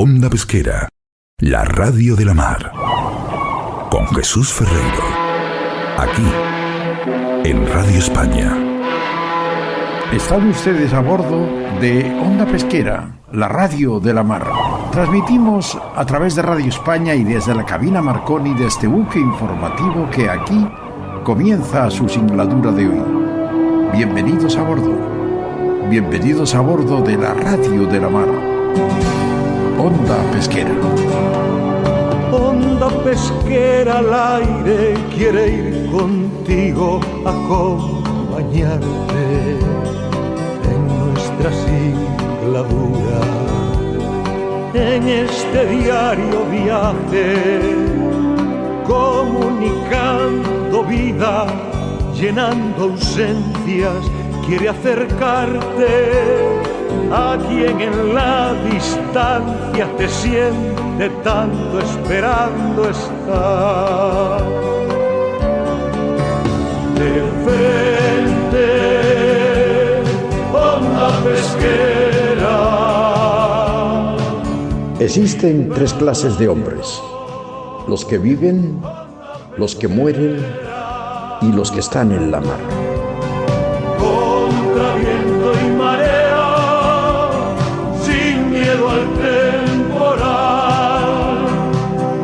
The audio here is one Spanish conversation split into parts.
Onda Pesquera, la radio de la mar. Con Jesús Ferreiro. Aquí, en Radio España. Están ustedes a bordo de Onda Pesquera, la radio de la mar. Transmitimos a través de Radio España y desde la cabina Marconi de este buque informativo que aquí comienza su singladura de hoy. Bienvenidos a bordo. Bienvenidos a bordo de la radio de la mar. Onda Pesquera. Onda pesquera al aire quiere ir contigo a acompañarte en nuestra singladura, en este diario viaje, comunicando vida, llenando ausencias, quiere acercarte a quien en la distancia te siente tanto esperando estar. De frente, Onda Pesquera. Existen tres clases de hombres: los que viven, los que mueren y los que están en la mar. Contra viento y marea, sin miedo al temporal,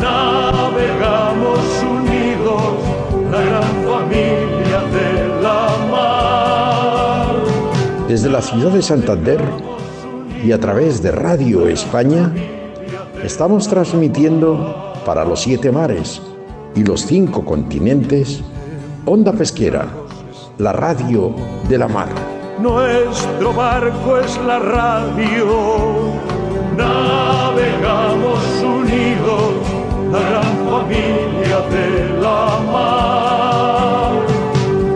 navegamos unidos, la gran familia de la mar. Desde la ciudad de Santander y a través de Radio España, estamos transmitiendo para los 7 mares y los 5 continentes Onda Pesquera, la radio de la mar. Nuestro barco es la radio, navegamos unidos, la gran familia de la mar.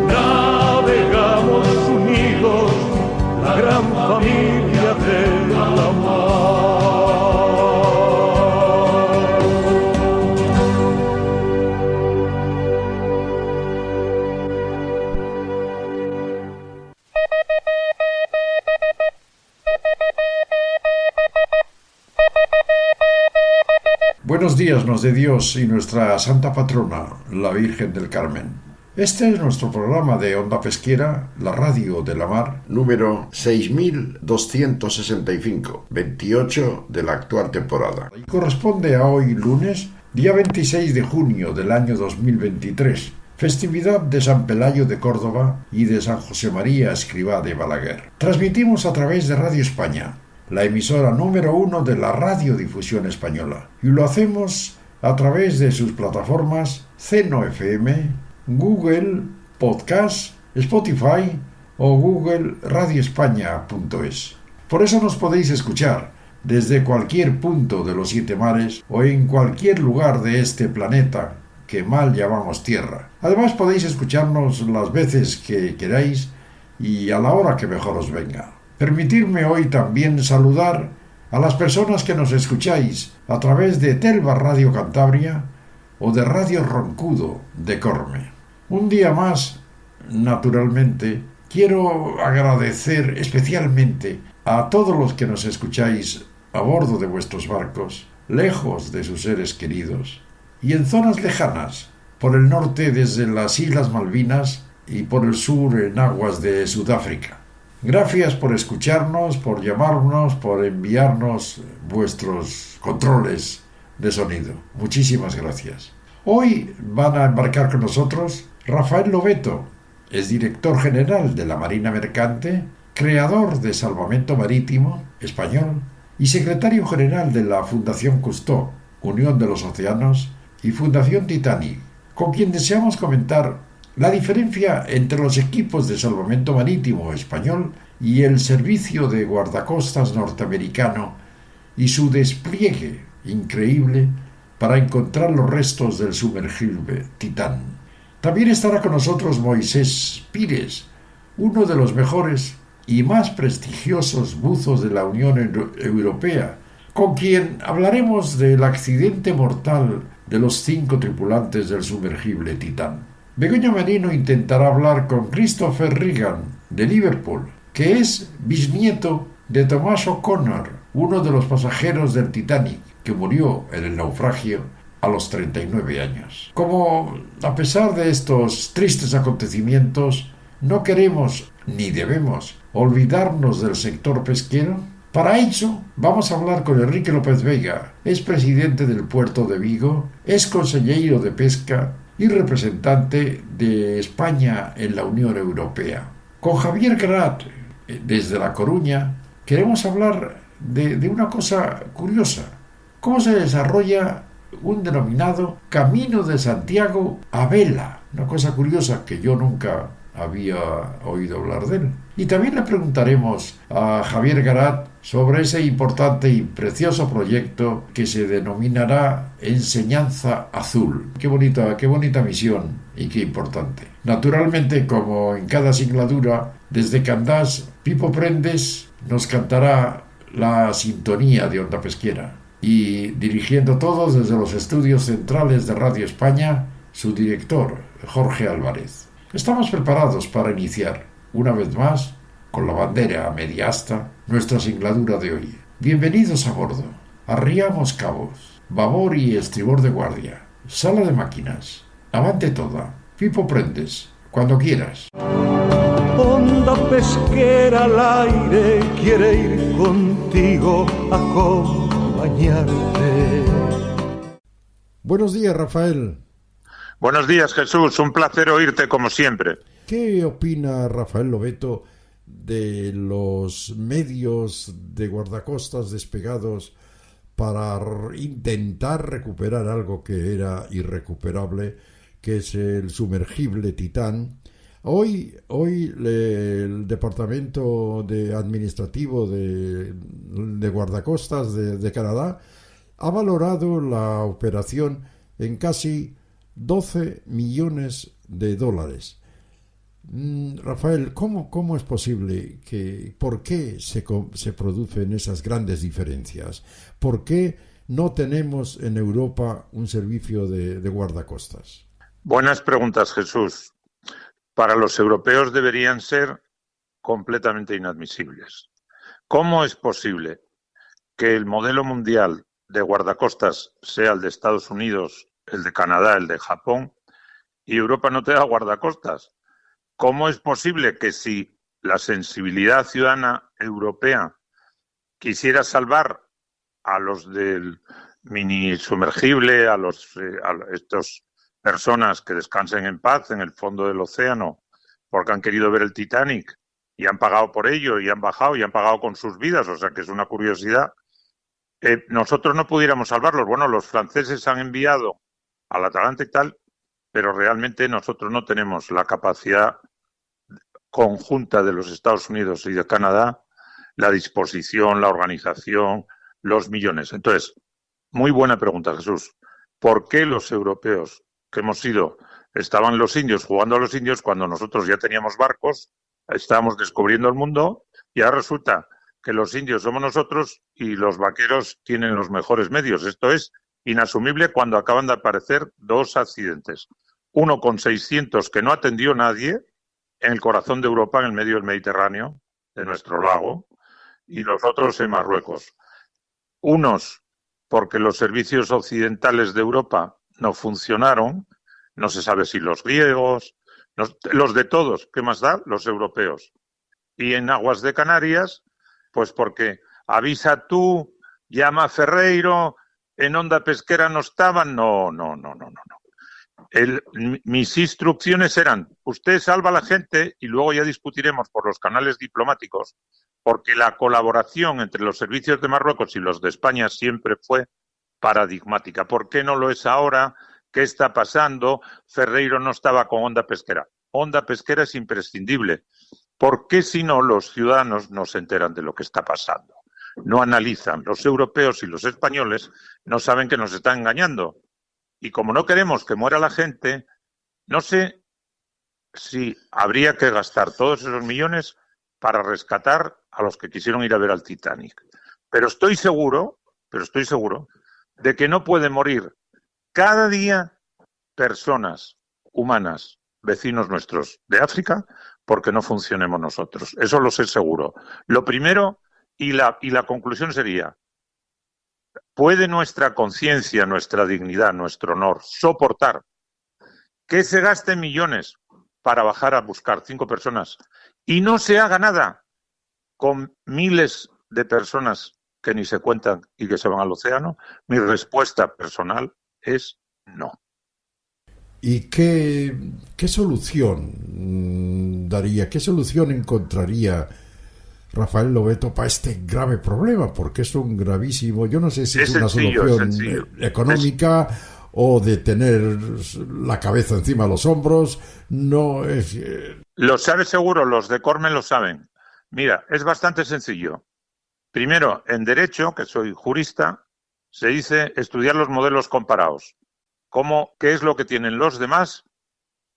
Navegamos unidos, la gran familia de la mar. Buenos días nos dé Dios y nuestra Santa Patrona, la Virgen del Carmen. Este es nuestro programa de Onda Pesquera, la radio de la mar, número 6265, 28 de la actual temporada. Y corresponde a hoy lunes, día 26 de junio del año 2023, festividad de San Pelayo de Córdoba y de San José María Escrivá de Balaguer. Transmitimos a través de Radio España, la emisora número 1 de la radiodifusión española, y lo hacemos a través de sus plataformas Seno FM, Google Podcast, Spotify o Google radioespaña.es. Por eso nos podéis escuchar desde cualquier punto de los 7 mares o en cualquier lugar de este planeta que mal llamamos Tierra. Además podéis escucharnos las veces que queráis y a la hora que mejor os venga. Permitidme hoy también saludar a las personas que nos escucháis a través de Telva Radio Cantabria o de Radio Roncudo de Corme. Un día más, naturalmente, quiero agradecer especialmente a todos los que nos escucháis a bordo de vuestros barcos, lejos de sus seres queridos, y en zonas lejanas, por el norte desde las Islas Malvinas y por el sur en aguas de Sudáfrica. Gracias por escucharnos, por llamarnos, por enviarnos vuestros controles de sonido. Muchísimas gracias. Hoy van a embarcar con nosotros Rafael Lobeto, es director general de la Marina Mercante, creador de Salvamento Marítimo español y secretario general de la Fundación Cousteau, Unión de los Océanos, y Fundación Titanic, con quien deseamos comentar la diferencia entre los equipos de salvamento marítimo español y el servicio de guardacostas norteamericano y su despliegue increíble para encontrar los restos del sumergible Titán. También estará con nosotros Moisés Pires, uno de los mejores y más prestigiosos buzos de la Unión Europea, con quien hablaremos del accidente mortal de los 5 tripulantes del sumergible Titán. Begoña Merino intentará hablar con Christopher Regan, de Liverpool, que es bisnieto de Tomás O'Connor, uno de los pasajeros del Titanic que murió en el naufragio a los 39 años. Como, a pesar de estos tristes acontecimientos, no queremos ni debemos olvidarnos del sector pesquero, para eso vamos a hablar con Enrique López Vega, es presidente del puerto de Vigo, es consejero de pesca y representante de España en la Unión Europea. Con Javier Garat, desde La Coruña, queremos hablar de una cosa curiosa. ¿Cómo se desarrolla un denominado Camino de Santiago a vela? Una cosa curiosa que yo nunca había oído hablar de él. Y también le preguntaremos a Javier Garat sobre ese importante y precioso proyecto que se denominará Enseñanza Azul. Qué bonita misión y qué importante. Naturalmente, como en cada singladura, desde Candás, Pipo Prendes nos cantará la sintonía de Onda Pesquera. Y dirigiendo todos desde los estudios centrales de Radio España, su director, Jorge Álvarez. Estamos preparados para iniciar, una vez más, con la bandera a media asta, nuestra singladura de hoy. Bienvenidos a bordo. Arriamos cabos, babor y estribor de guardia, sala de máquinas, avante toda. Pipo Prendes, cuando quieras. Onda pesquera al aire quiere ir contigo a acompañarte. Buenos días, Rafael. Buenos días, Jesús. Un placer oírte como siempre. ¿Qué opina Rafael Lobeto de los medios de guardacostas despegados para intentar recuperar algo que era irrecuperable, que es el sumergible Titán? Hoy el Departamento Administrativo de Guardacostas de Canadá ha valorado la operación en casi 12 millones de dólares. Rafael, ¿cómo es posible por qué se producen esas grandes diferencias? ¿Por qué no tenemos en Europa un servicio de guardacostas? Buenas preguntas, Jesús. Para los europeos deberían ser completamente inadmisibles. ¿Cómo es posible que el modelo mundial de guardacostas sea el de Estados Unidos, el de Canadá, el de Japón, y Europa no tenga guardacostas? ¿Cómo es posible que si la sensibilidad ciudadana europea quisiera salvar a los del mini sumergible, a estas personas que descansen en paz en el fondo del océano porque han querido ver el Titanic y han pagado por ello y han bajado y han pagado con sus vidas, o sea que es una curiosidad, nosotros no pudiéramos salvarlos? Bueno, los franceses han enviado al Atalanta y tal, pero realmente nosotros no tenemos la capacidad conjunta de los Estados Unidos y de Canadá, la disposición, la organización, los millones. Entonces, muy buena pregunta, Jesús. ¿Por qué los europeos que hemos ido, estaban los indios jugando a los indios cuando nosotros ya teníamos barcos, estábamos descubriendo el mundo y ahora resulta que los indios somos nosotros y los vaqueros tienen los mejores medios? Esto es inasumible cuando acaban de aparecer dos accidentes. Uno con 600 que no atendió nadie en el corazón de Europa, en el medio del Mediterráneo, de nuestro lago, y los otros en Marruecos. Unos porque los servicios occidentales de Europa no funcionaron, no se sabe si los griegos, los de todos, ¿qué más da? Los europeos. Y en aguas de Canarias, pues porque avisa tú, llama a Ferreiro, en Onda Pesquera no estaban, no. Mis instrucciones eran, usted salva a la gente y luego ya discutiremos por los canales diplomáticos, porque la colaboración entre los servicios de Marruecos y los de España siempre fue paradigmática. ¿Por qué no lo es ahora? ¿Qué está pasando? Ferreiro no estaba con Onda Pesquera. Onda Pesquera es imprescindible. ¿Por qué si no los ciudadanos no se enteran de lo que está pasando? No analizan. Los europeos y los españoles no saben que nos están engañando. Y como no queremos que muera la gente, no sé si habría que gastar todos esos millones para rescatar a los que quisieron ir a ver al Titanic. Pero estoy seguro de que no pueden morir cada día personas humanas, vecinos nuestros de África, porque no funcionemos nosotros. Eso lo sé seguro. Lo primero Y la conclusión sería, ¿puede nuestra conciencia, nuestra dignidad, nuestro honor soportar que se gasten millones para bajar a buscar 5 personas y no se haga nada con miles de personas que ni se cuentan y que se van al océano? Mi respuesta personal es no. ¿Y qué solución daría, qué solución encontraría Rafael Lobeto para este grave problema? Porque es un gravísimo, yo no sé si es una solución económica o de tener la cabeza encima de los hombros, no es... Lo sabe seguro, los de Cormen lo saben. Mira, es bastante sencillo. Primero, en Derecho, que soy jurista, se dice estudiar los modelos comparados. ¿Qué es lo que tienen los demás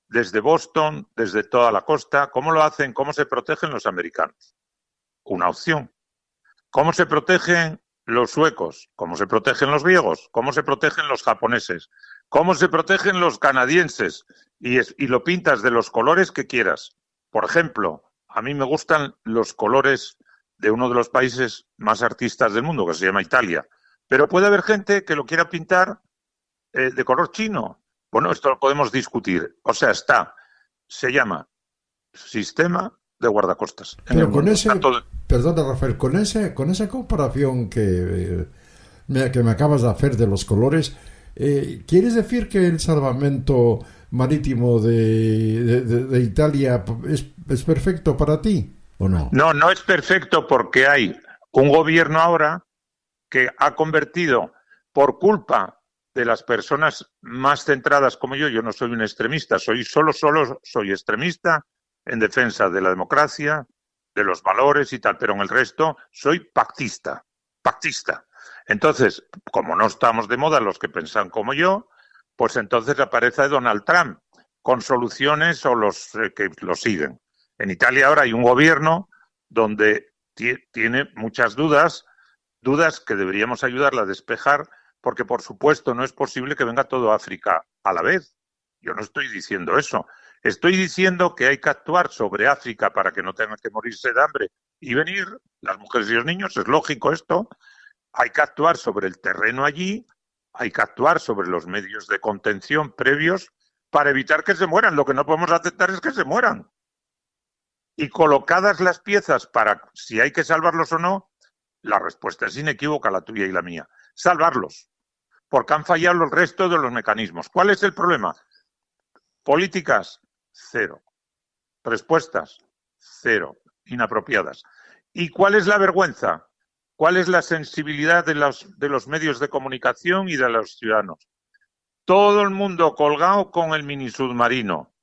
desde Boston, desde toda la costa? ¿Cómo lo hacen? ¿Cómo se protegen los americanos? Una opción. ¿Cómo se protegen los suecos? ¿Cómo se protegen los griegos? ¿Cómo se protegen los japoneses? ¿Cómo se protegen los canadienses? Y lo pintas de los colores que quieras. Por ejemplo, a mí me gustan los colores de uno de los países más artistas del mundo, que se llama Italia. Pero puede haber gente que lo quiera pintar de color chino. Bueno, esto lo podemos discutir. O sea, se llama sistema de guardacostas. Pero con perdona Rafael, con esa comparación que me acabas de hacer de los colores, ¿quieres decir que el salvamento marítimo de Italia es perfecto para ti o no? No, no es perfecto porque hay un gobierno ahora que ha convertido, por culpa de las personas más centradas como yo no soy un extremista, solo soy extremista en defensa de la democracia, de los valores y tal, pero en el resto soy pactista. Entonces, como no estamos de moda los que piensan como yo, pues entonces aparece Donald Trump con soluciones o los que lo siguen. En Italia ahora hay un gobierno donde tiene muchas dudas que deberíamos ayudarla a despejar, porque por supuesto no es posible que venga todo África a la vez. Yo no estoy diciendo eso. Estoy diciendo que hay que actuar sobre África para que no tengan que morirse de hambre y venir las mujeres y los niños, es lógico esto. Hay que actuar sobre el terreno allí, hay que actuar sobre los medios de contención previos para evitar que se mueran. Lo que no podemos aceptar es que se mueran. Y colocadas las piezas para si hay que salvarlos o no, la respuesta es inequívoca, la tuya y la mía. Salvarlos, porque han fallado el resto de los mecanismos. ¿Cuál es el problema? Políticas, 0. Respuestas, 0. Inapropiadas. ¿Y cuál es la vergüenza? ¿Cuál es la sensibilidad de los medios de comunicación y de los ciudadanos? Todo el mundo colgado con el minisubmarino.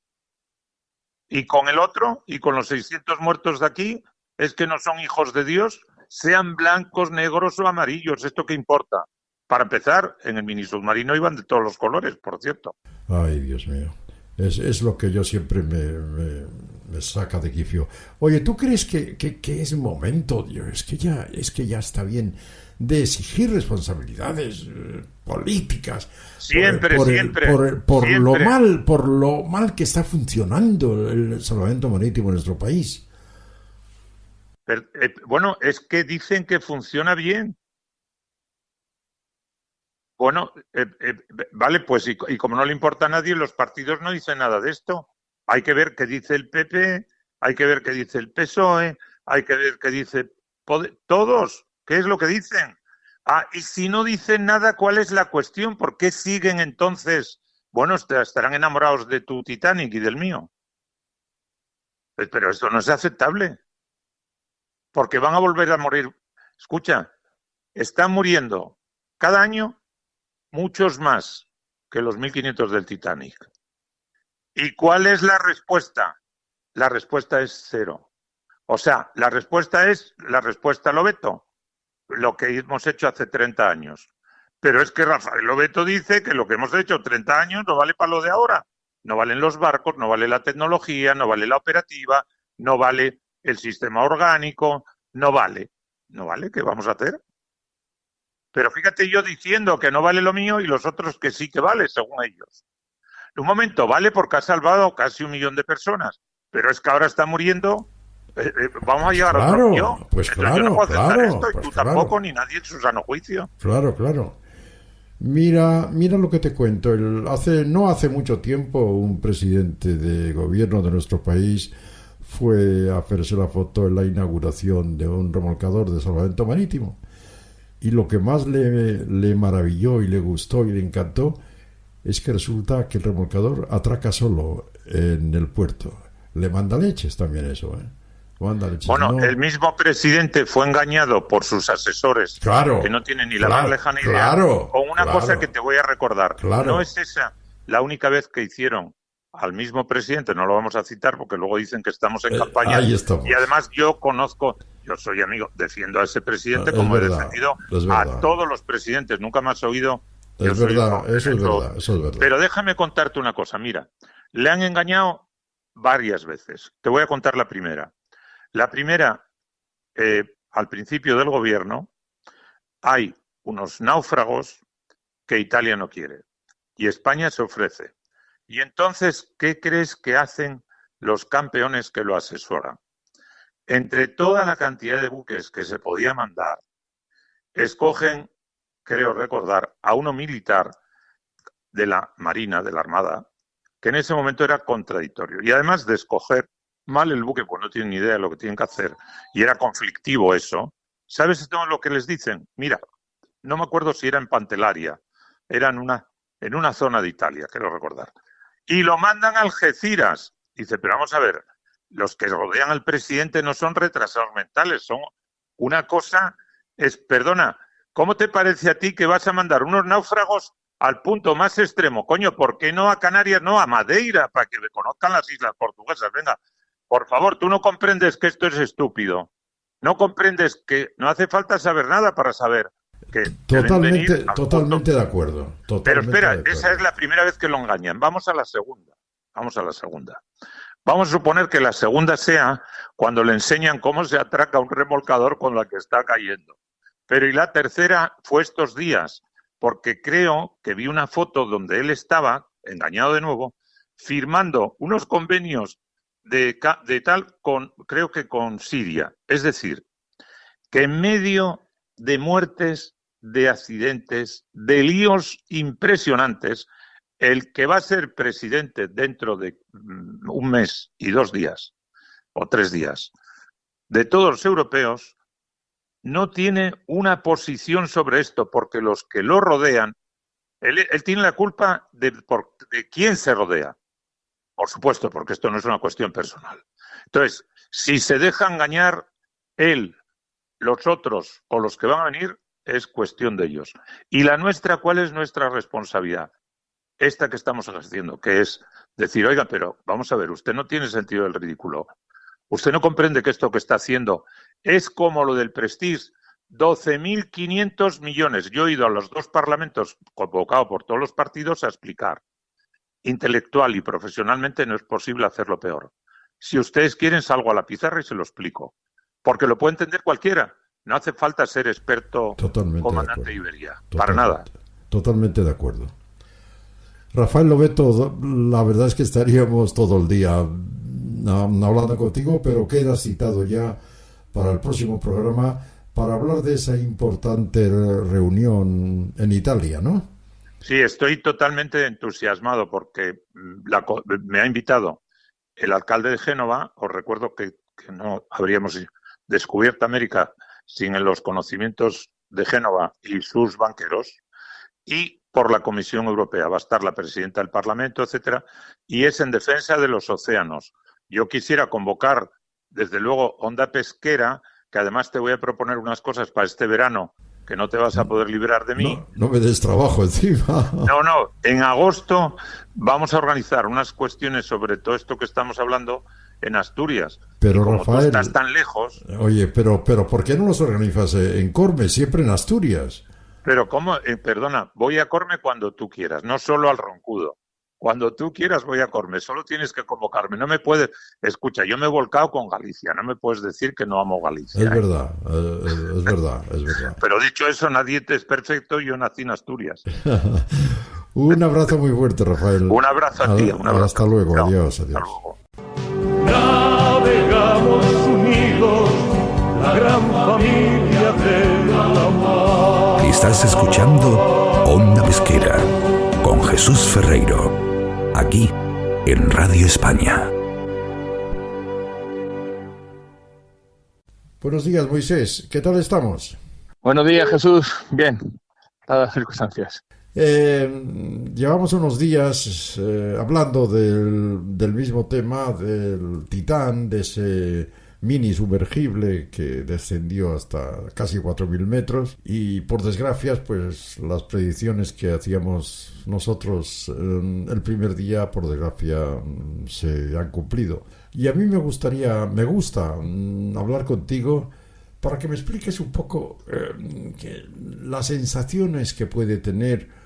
Y con el otro, y con los 600 muertos de aquí, es que no son hijos de Dios, sean blancos, negros o amarillos. ¿Esto qué importa? Para empezar, en el minisubmarino iban de todos los colores, por cierto. Ay, Dios mío. Es lo que yo siempre me saca de quicio. Oye, ¿tú crees que es momento, Dios, es que ya está bien de exigir responsabilidades políticas? Siempre. Por lo mal que está funcionando el salvamento marítimo en nuestro país. Pero, bueno, es que dicen que funciona bien. Bueno, vale, pues y como no le importa a nadie, los partidos no dicen nada de esto. Hay que ver qué dice el PP, hay que ver qué dice el PSOE, hay que ver qué dice todos, qué es lo que dicen. Y si no dicen nada, ¿cuál es la cuestión? ¿Por qué siguen entonces? Bueno, estarán enamorados de tu Titanic y del mío. Pero esto no es aceptable. Porque van a volver a morir. Escucha, están muriendo cada año muchos más que los 1.500 del Titanic. ¿Y cuál es la respuesta? La respuesta es 0. O sea, la respuesta Lobeto, lo que hemos hecho hace 30 años. Pero es que Rafael Lobeto dice que lo que hemos hecho 30 años no vale para lo de ahora. No valen los barcos, no vale la tecnología, no vale la operativa, no vale el sistema orgánico, no vale. ¿No vale? ¿Qué vamos a hacer? Pero fíjate yo diciendo que no vale lo mío y los otros que sí que vale, según ellos. Un momento, vale porque ha salvado casi 1 millón de personas, pero es que ahora está muriendo Vamos a llegar a Claro, otro guión. pues Entonces, yo no claro, puedo aceptar claro, esto, y pues tú claro. tampoco, ni nadie en su sano juicio. Claro. Mira lo que te cuento. No hace mucho tiempo un presidente de gobierno de nuestro país fue a hacerse la foto en la inauguración de un remolcador de salvamento marítimo. Y lo que más le maravilló y le gustó y le encantó es que resulta que el remolcador atraca solo en el puerto. Le manda leches también eso, ¿eh? Manda leches, Bueno, no. el mismo presidente fue engañado por sus asesores, Claro, que no tienen ni la claro, más lejana idea, claro, con una claro. cosa que te voy a recordar. Claro. No es esa la única vez que hicieron al mismo presidente, no lo vamos a citar porque luego dicen que estamos en campaña. Ahí estamos. Y además yo soy amigo, defiendo a ese presidente Es como verdad, he defendido es verdad. a todos los presidentes. Nunca me has oído. Yo Es soy verdad, un eso es ejemplo. verdad, eso es verdad. Pero déjame contarte una cosa. Mira, le han engañado varias veces. Te voy a contar la primera. La primera, al principio del gobierno, hay unos náufragos que Italia no quiere y España se ofrece. Y entonces, ¿qué crees que hacen los campeones que lo asesoran? Entre toda la cantidad de buques que se podía mandar, escogen, creo recordar, a uno militar de la Marina, de la Armada, que en ese momento era contradictorio. Y además de escoger mal el buque, pues no tienen ni idea de lo que tienen que hacer, y era conflictivo eso, ¿sabes lo que les dicen? Mira, no me acuerdo si era en Pantelaria, era en una zona de Italia, quiero recordar. Y lo mandan a Algeciras. Dice, pero vamos a ver, los que rodean al presidente no son retrasados mentales, son una cosa, perdona, ¿cómo te parece a ti que vas a mandar unos náufragos al punto más extremo? Coño, ¿por qué no a Canarias, no a Madeira, para que conozcan las islas portuguesas? Venga, por favor, tú no comprendes que esto es estúpido. No comprendes que no hace falta saber nada para saber que Totalmente de acuerdo. Pero espera, esa es la primera vez que lo engañan. Vamos a la segunda. Vamos a suponer que la segunda sea cuando le enseñan cómo se atraca un remolcador con la que está cayendo. Pero y la tercera fue estos días, porque creo que vi una foto donde él estaba, engañado de nuevo, firmando unos convenios de tal creo que con Siria. Es decir, que en medio de muertes, de accidentes, de líos impresionantes, el que va a ser presidente dentro de un mes y 2 días, o 3 días, de todos los europeos, no tiene una posición sobre esto, porque los que lo rodean, él tiene la culpa de quién se rodea. Por supuesto, porque esto no es una cuestión personal. Entonces, si se deja engañar él, los otros o los que van a venir, es cuestión de ellos. ¿Y la nuestra? ¿Cuál es nuestra responsabilidad? Esta que estamos haciendo, que es decir, oiga, pero vamos a ver, usted no tiene sentido del ridículo. Usted no comprende que esto que está haciendo es como lo del Prestige, 12.500 millones. Yo he ido a los 2 parlamentos convocados por todos los partidos a explicar. Intelectual y profesionalmente no es posible hacerlo peor. Si ustedes quieren, salgo a la pizarra y se lo explico. Porque lo puede entender cualquiera. No hace falta ser experto comandante de Iberia. Para nada. Totalmente de acuerdo. Rafael Lobeto, la verdad es que estaríamos todo el día hablando contigo, pero queda citado ya para el próximo programa para hablar de esa importante reunión en Italia, ¿no? Sí, estoy totalmente entusiasmado porque me ha invitado el alcalde de Génova. Os recuerdo que no habríamos descubierto América sin los conocimientos de Génova y sus banqueros, y por la Comisión Europea. Va a estar la presidenta del Parlamento, etcétera, y es en defensa de los océanos. Yo quisiera convocar, desde luego, Onda Pesquera, que además te voy a proponer unas cosas para este verano, que no te vas a poder librar de mí. No me des trabajo encima. No, en agosto vamos a organizar unas cuestiones sobre todo esto que estamos hablando en Asturias. Pero como Rafael, tú estás tan lejos... Oye, pero ¿por qué no los organizas en Corme, siempre en Asturias? Pero ¿cómo? Perdona, voy a Corme cuando tú quieras, no solo al Roncudo. Cuando tú quieras voy a Corme, solo tienes que convocarme. No me puedes... Escucha, yo me he volcado con Galicia, no me puedes decir que no amo Galicia. Es verdad, es verdad. Pero dicho eso, nadie es perfecto, yo nací en Asturias. Un abrazo muy fuerte, Rafael. Un abrazo a ti. Un abrazo. Hasta luego, Chao. adiós. Hasta luego. Navega seamos unidos, la gran familia de la mar. Estás escuchando Onda Pesquera con Jesús Ferreiro, aquí en Radio España. Buenos días, Moisés. ¿Qué tal estamos? Buenos días, Jesús. Bien, dadas las circunstancias. Llevamos unos días hablando del mismo tema, del Titán, de ese mini sumergible que descendió hasta casi 4.000 metros y por desgracia, pues las predicciones que hacíamos nosotros el primer día, por desgracia, se han cumplido. Y a mí me gusta hablar contigo para que me expliques un poco las sensaciones que puede tener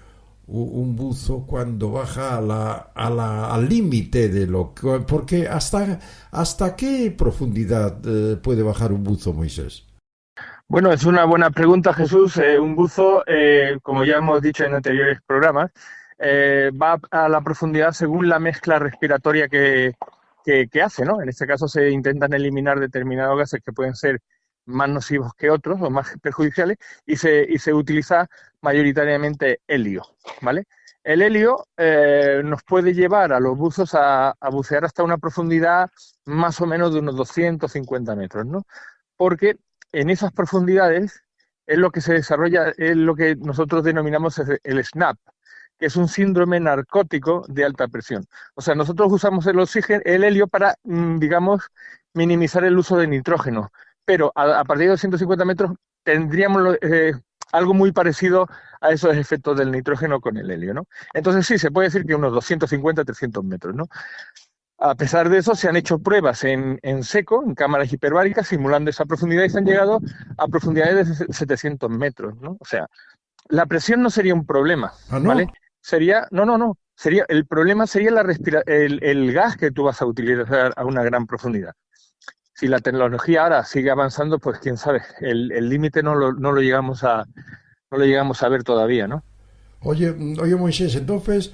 un buzo cuando baja al límite de lo que... Porque ¿hasta qué profundidad puede bajar un buzo, Moisés? Bueno, es una buena pregunta, Jesús. Un buzo, como ya hemos dicho en anteriores programas, va a la profundidad según la mezcla respiratoria que hace, ¿no? En este caso se intentan eliminar determinados gases que pueden ser más nocivos que otros o más perjudiciales y se utiliza mayoritariamente helio, ¿vale? El helio nos puede llevar a los buzos a bucear hasta una profundidad más o menos de unos 250 metros, ¿no? Porque en esas profundidades es lo que se desarrolla, es lo que nosotros denominamos el SNAP, que es un síndrome narcótico de alta presión. O sea, nosotros usamos el helio para, digamos, minimizar el uso de nitrógeno, pero a partir de 250 metros tendríamos algo muy parecido a esos efectos del nitrógeno con el helio, ¿no? Entonces sí, se puede decir que unos 250, 300 metros, ¿no? A pesar de eso, se han hecho pruebas en seco, en cámaras hiperbáricas, simulando esa profundidad y se han llegado a profundidades de 700 metros, ¿no? O sea, la presión no sería un problema, ¿vale? No. El problema sería el gas que tú vas a utilizar a una gran profundidad. Si la tecnología ahora sigue avanzando, pues quién sabe, el límite no lo llegamos a ver todavía, ¿no? Oye, Moisés, entonces,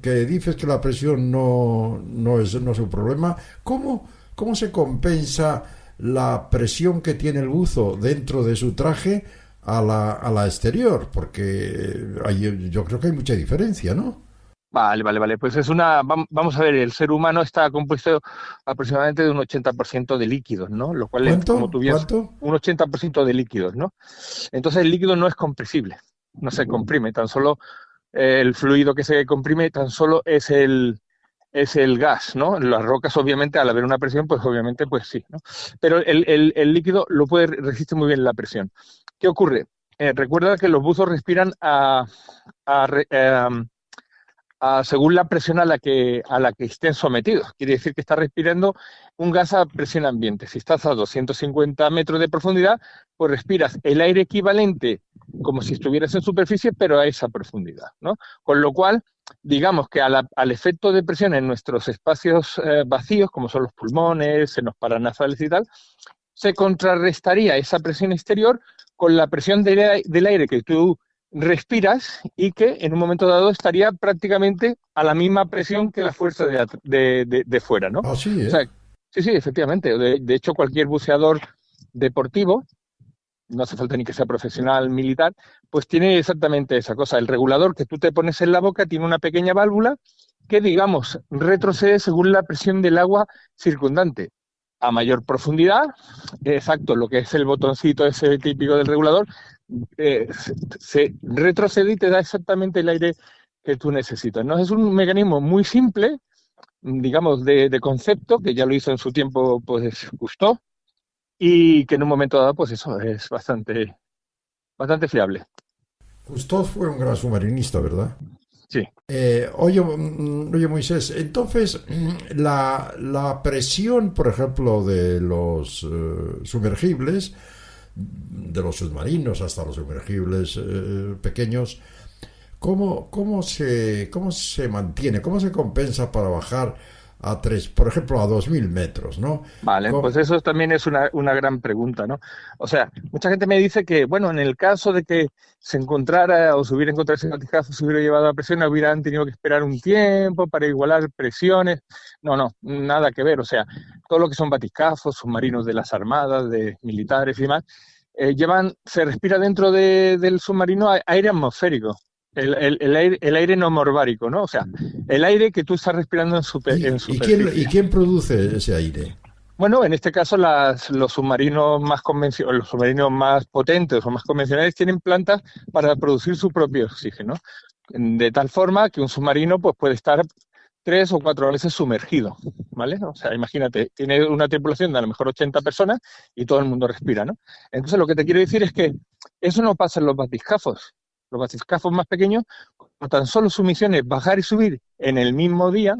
que dices que la presión no es un problema, ¿cómo se compensa la presión que tiene el buzo dentro de su traje a la exterior? Porque yo creo que hay mucha diferencia, ¿no? Vale. Pues vamos a ver, el ser humano está compuesto aproximadamente de un 80% de líquidos, ¿no? Lo cual es, como tú bien, ¿Cuánto? un 80% de líquidos, ¿no? Entonces el líquido no es compresible, no se comprime, tan solo el fluido que se comprime tan solo es el gas, ¿no? Las rocas, obviamente, al haber una presión, pues obviamente, pues sí, ¿no? Pero el líquido resiste muy bien la presión. ¿Qué ocurre? Recuerda que los buzos respiran según la presión a la que estén sometidos. Quiere decir que está respirando un gas a presión ambiente. Si estás a 250 metros de profundidad, pues respiras el aire equivalente como si estuvieras en superficie, pero a esa profundidad, ¿no? Con lo cual, digamos que al efecto de presión en nuestros espacios vacíos, como son los pulmones, senos paranasales y tal, se contrarrestaría esa presión exterior con la presión del aire que tú respiras y que en un momento dado estaría prácticamente a la misma presión que la fuerza de fuera, ¿no? Ah, sí, ¿eh? O sea, sí, efectivamente. De hecho, cualquier buceador deportivo, no hace falta ni que sea profesional militar, pues tiene exactamente esa cosa. El regulador que tú te pones en la boca tiene una pequeña válvula que, digamos, retrocede según la presión del agua circundante. A mayor profundidad, exacto, lo que es el botoncito ese típico del regulador, se retrocede y te da exactamente el aire que tú necesitas, ¿no? Es un mecanismo muy simple, digamos, de concepto, que ya lo hizo en su tiempo, pues, Cousteau, y que en un momento dado, pues eso, es bastante fiable. Cousteau fue un gran submarinista, ¿verdad? Sí. Oye, Moisés, entonces la presión, por ejemplo, de los sumergibles, de los submarinos hasta los sumergibles pequeños, ¿cómo se mantiene? ¿Cómo se compensa para bajar por ejemplo, a 2.000 metros, ¿no? Vale, pues eso también es una gran pregunta, ¿no? O sea, mucha gente me dice que, bueno, en el caso de que se encontrara o se hubiera encontrado ese latigazo, se hubiera llevado a presión, hubieran tenido que esperar un tiempo para igualar presiones. No, nada que ver. O sea, todo lo que son batiscafos, submarinos de las armadas, de militares y demás, se respira dentro del submarino aire atmosférico, el aire no morbárico, ¿no? O sea, el aire que tú estás respirando en superficie. ¿Y quién produce ese aire? Bueno, en este caso los submarinos los submarinos más potentes o más convencionales tienen plantas para producir su propio oxígeno, de tal forma que un submarino pues, puede estar 3 o 4 veces sumergido, ¿vale? O sea, imagínate, tiene una tripulación de a lo mejor 80 personas y todo el mundo respira, ¿no? Entonces, lo que te quiero decir es que eso no pasa en los batiscafos. Los batiscafos más pequeños, con tan solo su misión es bajar y subir en el mismo día,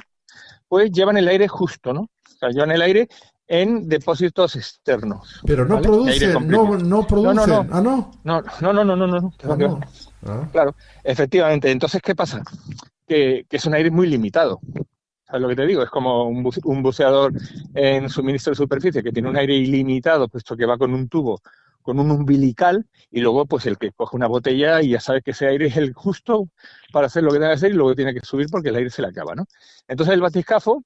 pues llevan el aire justo, ¿no? O sea, llevan el aire en depósitos externos. Pero no ¿vale? produce, no produce. No. ¿Ah, no? No. Ah, no. Ah. Claro, efectivamente. Entonces, ¿qué pasa? Que es un aire muy limitado. ¿Sabes lo que te digo? Es como un buceador en suministro de superficie que tiene un aire ilimitado, puesto que va con un tubo, con un umbilical, y luego pues el que coge una botella y ya sabe que ese aire es el justo para hacer lo que tenga que hacer y luego tiene que subir porque el aire se le acaba, ¿no? Entonces el batiscafo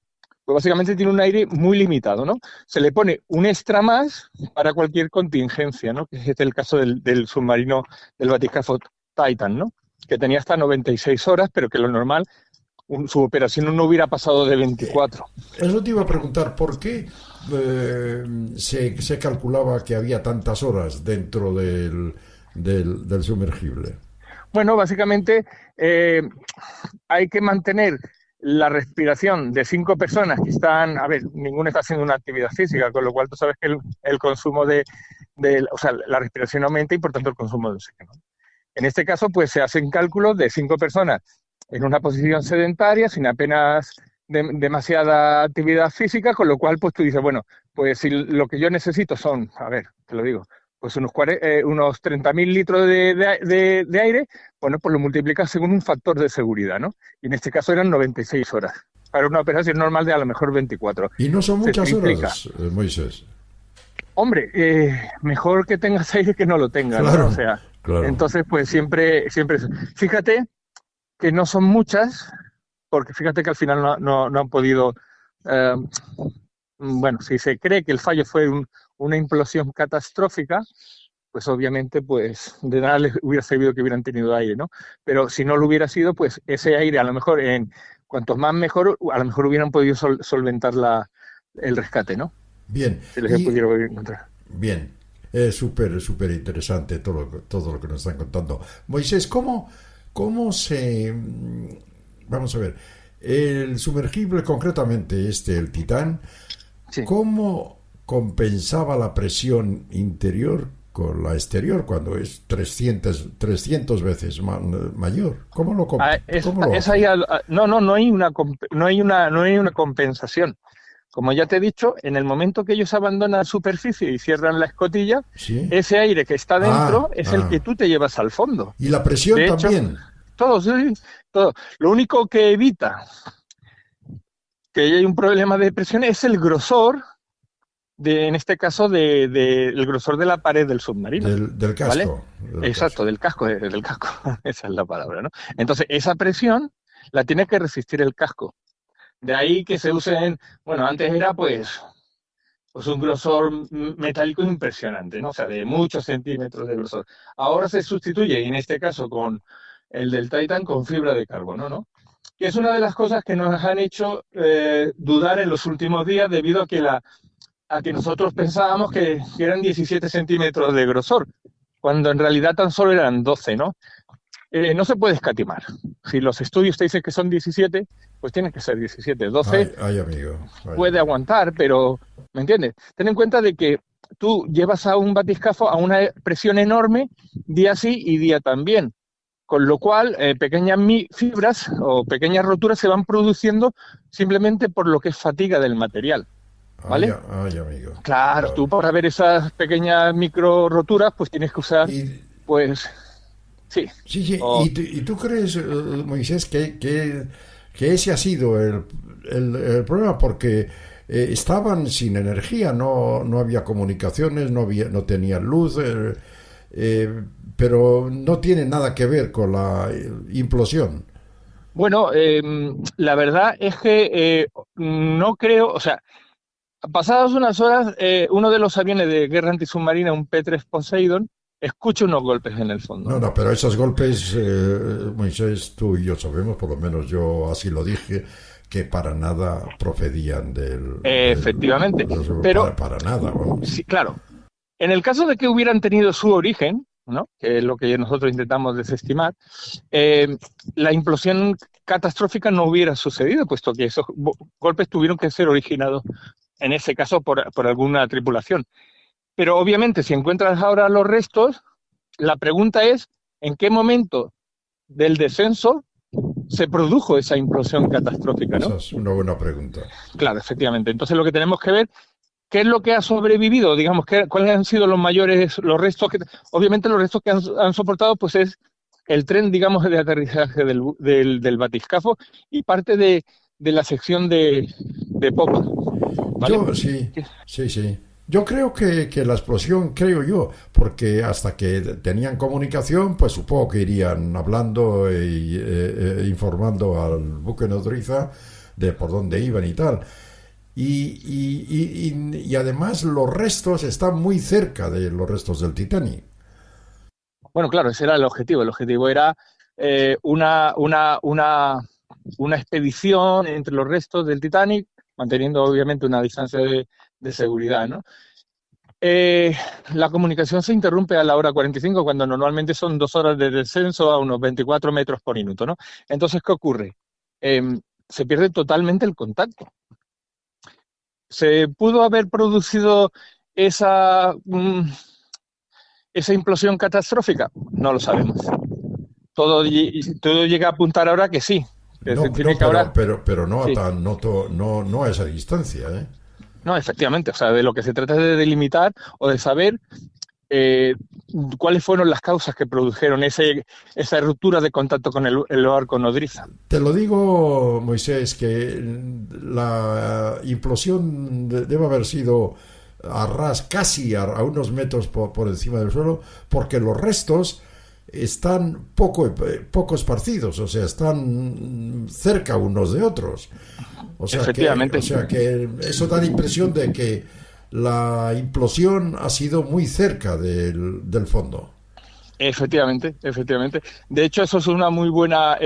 pues básicamente tiene un aire muy limitado, ¿no? Se le pone un extra más para cualquier contingencia, ¿no? Que es el caso del submarino del batiscafo Titan, ¿no? Que tenía hasta 96 horas, pero que lo normal, su operación no hubiera pasado de 24. Eso te iba a preguntar, ¿por qué se calculaba que había tantas horas dentro del sumergible? Bueno, básicamente hay que mantener la respiración de 5 personas que están, a ver, ninguno está haciendo una actividad física, con lo cual tú sabes que el consumo o sea, la respiración aumenta y por tanto el consumo de oxígeno. En este caso, pues se hacen cálculos de 5 personas en una posición sedentaria, sin apenas demasiada actividad física, con lo cual, pues tú dices, bueno, pues si lo que yo necesito son, a ver, te lo digo, pues unos 30.000 litros de aire, bueno, pues lo multiplicas según un factor de seguridad, ¿no? Y en este caso eran 96 horas, para una operación normal de a lo mejor 24. Y no son muchas horas, Moisés. Hombre, mejor que tengas aire que no lo tengas, claro, ¿no? O sea, claro. Entonces, pues siempre fíjate que no son muchas, porque fíjate que al final no han podido, bueno, si se cree que el fallo fue una implosión catastrófica, pues obviamente pues de nada les hubiera servido que hubieran tenido aire, ¿no? Pero si no lo hubiera sido, pues ese aire a lo mejor, cuanto más mejor, a lo mejor hubieran podido solventar el rescate, ¿no? Bien. Si les pudieron encontrar. Bien. Es súper interesante todo lo que nos están contando. Moisés, ¿cómo se... Vamos a ver, el sumergible concretamente, el Titán, sí. ¿Cómo compensaba la presión interior con la exterior cuando es 300 veces mayor? ¿Cómo lo No hay una compensación. Como ya te he dicho, en el momento que ellos abandonan la superficie y cierran la escotilla, ¿sí? Ese aire que está dentro es el que tú te llevas al fondo. ¿Y la presión de también? Hecho, todo. Lo único que evita que haya un problema de presión es el grosor, en este caso, el grosor de la pared del submarino. Del casco. ¿Vale? Exacto, del casco. Esa es la palabra, ¿no? Entonces, esa presión la tiene que resistir el casco. De ahí que se usen, bueno, antes era pues un grosor metálico impresionante, ¿no? O sea, de muchos centímetros de grosor. Ahora se sustituye, y en este caso con el del Titan, con fibra de carbono, ¿no? Que es una de las cosas que nos han hecho dudar en los últimos días debido a que nosotros pensábamos que eran 17 centímetros de grosor, cuando en realidad tan solo eran 12, ¿no? No se puede escatimar. Si los estudios te dicen que son 17, pues tienen que ser 17. 12 puede aguantar, pero, ¿me entiendes? Ten en cuenta de que tú llevas a un batiscafo a una presión enorme, día sí y día también. Con lo cual, pequeñas fibras o pequeñas roturas se van produciendo simplemente por lo que es fatiga del material. ¿Vale? Amigo. Claro, tú para ver esas pequeñas micro roturas, pues tienes que usar, pues... Sí. ¿Y tú crees, Moisés, que ese ha sido el problema? Porque estaban sin energía, no había comunicaciones, no tenían luz, pero no tiene nada que ver con la implosión. Bueno, la verdad es que no creo, o sea, Pasadas unas horas, uno de los aviones de guerra antisubmarina, un P-3 Poseidon, escucha unos golpes en el fondo. No, pero esos golpes, Moisés, tú y yo sabemos, por lo menos yo así lo dije, que para nada procedían Efectivamente, pero para nada. Vamos. sí, claro. En el caso de que hubieran tenido su origen, ¿no?, que es lo que nosotros intentamos desestimar, la implosión catastrófica no hubiera sucedido, puesto que esos golpes tuvieron que ser originados, en ese caso, por alguna tripulación. Pero obviamente, si encuentras ahora los restos, la pregunta es, ¿en qué momento del descenso se produjo esa implosión catastrófica, ¿no? Esa es una buena pregunta. Claro, efectivamente. Entonces lo que tenemos que ver, ¿qué es lo que ha sobrevivido? Digamos, ¿cuáles han sido los restos que... Obviamente los restos que han soportado, pues es el tren, digamos, de aterrizaje del batiscafo y parte de la sección de popa, ¿vale? Sí. Yo creo que la explosión, creo yo, porque hasta que tenían comunicación, pues supongo que irían hablando e informando al buque nodriza de por dónde iban y tal. Y además los restos están muy cerca de los restos del Titanic. Bueno, claro, ese era el objetivo. El objetivo era una expedición entre los restos del Titanic, manteniendo obviamente una distancia de seguridad, ¿no? La comunicación se interrumpe a la hora 45, cuando normalmente son 2 horas de descenso a unos 24 metros por minuto, ¿no? Entonces, ¿qué ocurre? Se pierde totalmente el contacto. ¿Se pudo haber producido esa implosión catastrófica? No lo sabemos. Todo llega a apuntar ahora que sí. Pero no, sí. No a esa distancia, ¿eh? No, efectivamente. O sea, de lo que se trata es de delimitar o de saber cuáles fueron las causas que produjeron esa ruptura de contacto con el barco nodriza. Te lo digo, Moisés, que la implosión debe haber sido casi a unos metros por encima del suelo, porque los restos están poco esparcidos, o sea, están cerca unos de otros. Efectivamente. Que eso da la impresión de que la implosión ha sido muy cerca del fondo. Efectivamente. De hecho, eso es una muy buena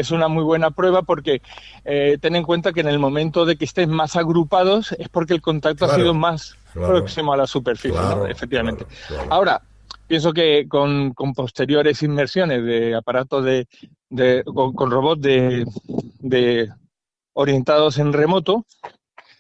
prueba, porque ten en cuenta que en el momento de que estén más agrupados es porque el contacto ha sido más próximo a la superficie, ¿no? Efectivamente. Claro. Ahora, pienso que con posteriores inmersiones de aparatos con robots de orientados en remoto,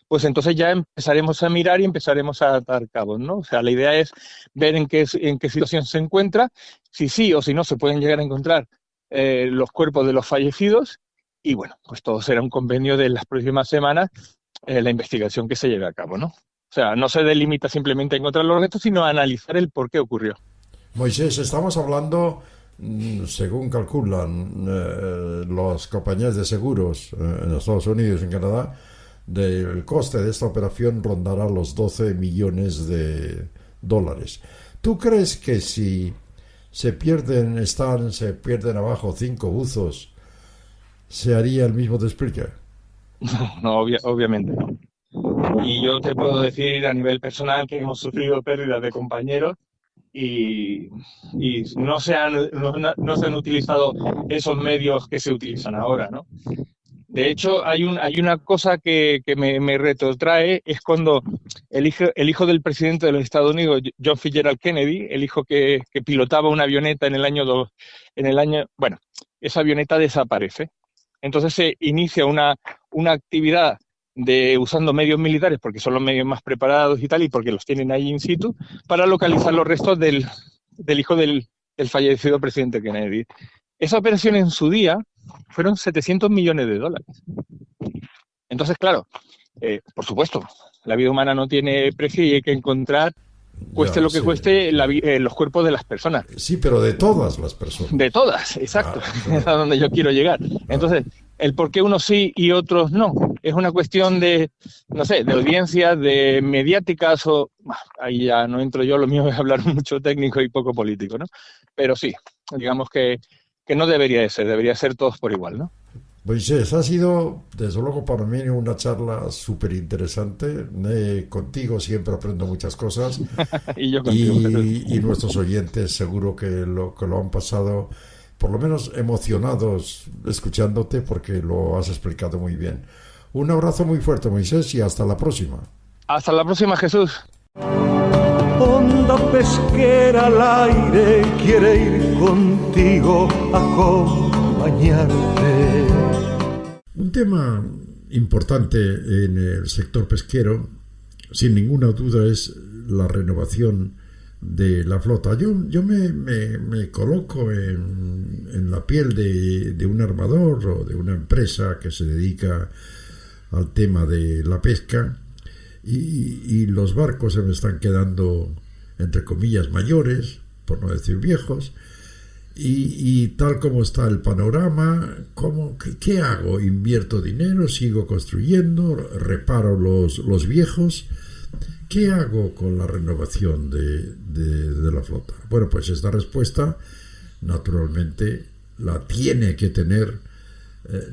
pues entonces ya empezaremos a mirar y empezaremos a atar cabos, ¿no? O sea, la idea es ver en qué situación se encuentra, si sí o si no se pueden llegar a encontrar los cuerpos de los fallecidos, y bueno, pues todo será un convenio de las próximas semanas, la investigación que se lleve a cabo, ¿no? O sea, no se delimita simplemente a encontrar los restos, sino a analizar el por qué ocurrió. Moisés, estamos hablando, según calculan las compañías de seguros en Estados Unidos y en Canadá, del coste de esta operación rondará los 12 millones de dólares. ¿Tú crees que si se pierden abajo 5 buzos, se haría el mismo despliegue? No, obviamente no. Y yo te puedo decir a nivel personal que hemos sufrido pérdidas de compañeros y no se han utilizado esos medios que se utilizan ahora, ¿no? De hecho, hay una cosa que me retrotrae, es cuando el hijo del presidente de los Estados Unidos, John Fitzgerald Kennedy, el hijo que pilotaba una avioneta bueno, esa avioneta desaparece. Entonces se inicia una actividad usando medios militares, porque son los medios más preparados y tal, y porque los tienen ahí in situ, para localizar los restos del hijo del fallecido presidente Kennedy. Esa operación en su día fueron $700 millones. Entonces, claro, por supuesto, la vida humana no tiene precio y hay que encontrar, cueste lo que cueste, los cuerpos de las personas. Sí, pero de todas las personas. De todas, exacto. Es a donde yo quiero llegar. Entonces, el por qué unos sí y otros no, es una cuestión de, no sé, de audiencias, de mediáticas, ahí ya no entro yo, lo mío es hablar mucho técnico y poco político, ¿no? Pero sí, digamos que no debería de ser, debería ser todos por igual, ¿no? Moisés, ha sido desde luego para mí una charla súper interesante. Contigo siempre aprendo muchas cosas Y yo contigo, Jesús. y nuestros oyentes seguro que lo han pasado por lo menos emocionados escuchándote porque lo has explicado muy bien. Un abrazo muy fuerte, Moisés, y hasta la próxima. Hasta la próxima, Jesús. Onda pesquera al aire quiere ir contigo a acompañarte. Un tema importante en el sector pesquero, sin ninguna duda, es la renovación de la flota. Yo me coloco en la piel de un armador o de una empresa que se dedica al tema de la pesca y los barcos se me están quedando, entre comillas, mayores, por no decir viejos, y tal como está el panorama, ¿qué hago? ¿Invierto dinero? ¿Sigo construyendo? ¿Reparo los viejos? ¿Qué hago con la renovación de la flota? Bueno, pues esta respuesta, naturalmente, la tiene que tener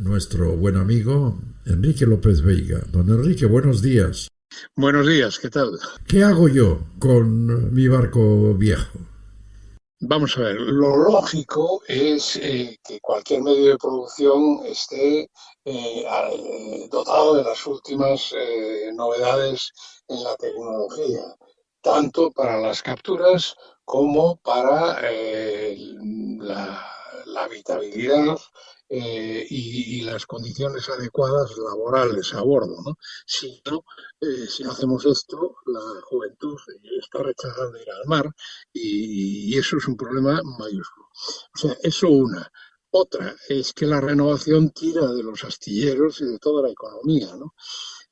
nuestro buen amigo Enrique López Veiga. Don Enrique, buenos días. Buenos días, ¿qué tal? ¿Qué hago yo con mi barco viejo? Vamos a ver, lo lógico es que cualquier medio de producción esté dotado de las últimas novedades en la tecnología, tanto para las capturas como para la habitabilidad y las condiciones adecuadas laborales a bordo, ¿no? Si no, si no hacemos esto, la juventud está rechazando ir al mar y eso es un problema mayúsculo. O sea, eso una. Otra es que la renovación tira de los astilleros y de toda la economía, ¿no?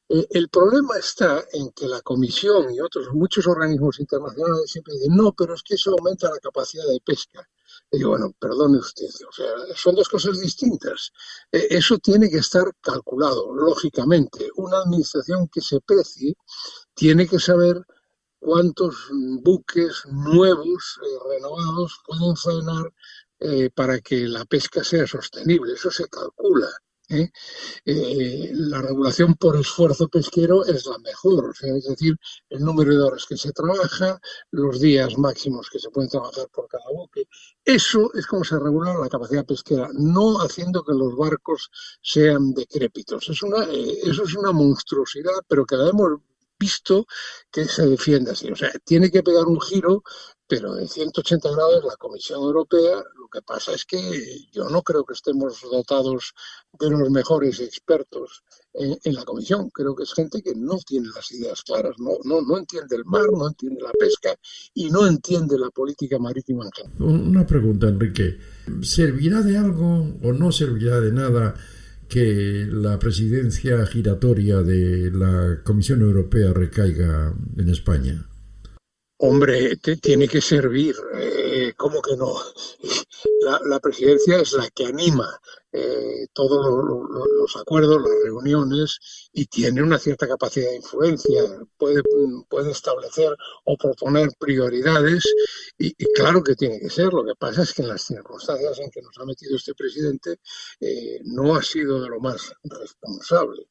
El problema está en que la Comisión y muchos organismos internacionales siempre dicen, no, pero es que eso aumenta la capacidad de pesca. Y digo, bueno, perdone usted, o sea, son dos cosas distintas. Eso tiene que estar calculado, lógicamente. Una administración que se precie tiene que saber cuántos buques nuevos, renovados, pueden faenar para que la pesca sea sostenible. Eso se calcula. ¿eh? La regulación por esfuerzo pesquero es la mejor, o sea, es decir, el número de horas que se trabaja, los días máximos que se pueden trabajar por cada buque. Eso es como se regula la capacidad pesquera, no haciendo que los barcos sean decrépitos. Eso es una monstruosidad, pero que la hemos visto que se defiende así. O sea, tiene que pegar un giro, pero de 180 grados la Comisión Europea. Lo que pasa es que yo no creo que estemos dotados de los mejores expertos en la Comisión. Creo que es gente que no tiene las ideas claras, no entiende el mar, no entiende la pesca y no entiende la política marítima en general. Una pregunta, Enrique. ¿Servirá de algo o no servirá de nada que la presidencia giratoria de la Comisión Europea recaiga en España? Hombre, tiene que servir, ¿cómo que no? La presidencia es la que anima todos los acuerdos, las reuniones y tiene una cierta capacidad de influencia, puede establecer o proponer prioridades y claro que tiene que ser. Lo que pasa es que en las circunstancias en que nos ha metido este presidente no ha sido de lo más responsable.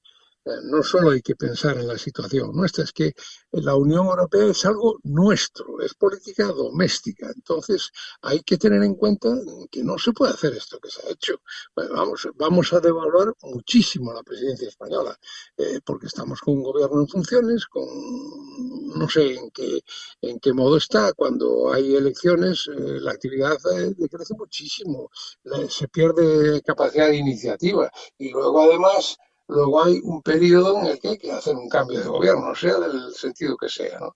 No solo hay que pensar en la situación nuestra, es que la Unión Europea es algo nuestro, es política doméstica. Entonces hay que tener en cuenta que no se puede hacer esto que se ha hecho. Bueno, vamos a devaluar muchísimo la presidencia española, porque estamos con un gobierno en funciones, no sé en qué modo está. Cuando hay elecciones, la actividad decrece muchísimo, se pierde capacidad de iniciativa y luego además... Luego hay un periodo en el que hay que hacer un cambio de gobierno, sea del sentido que sea, ¿no?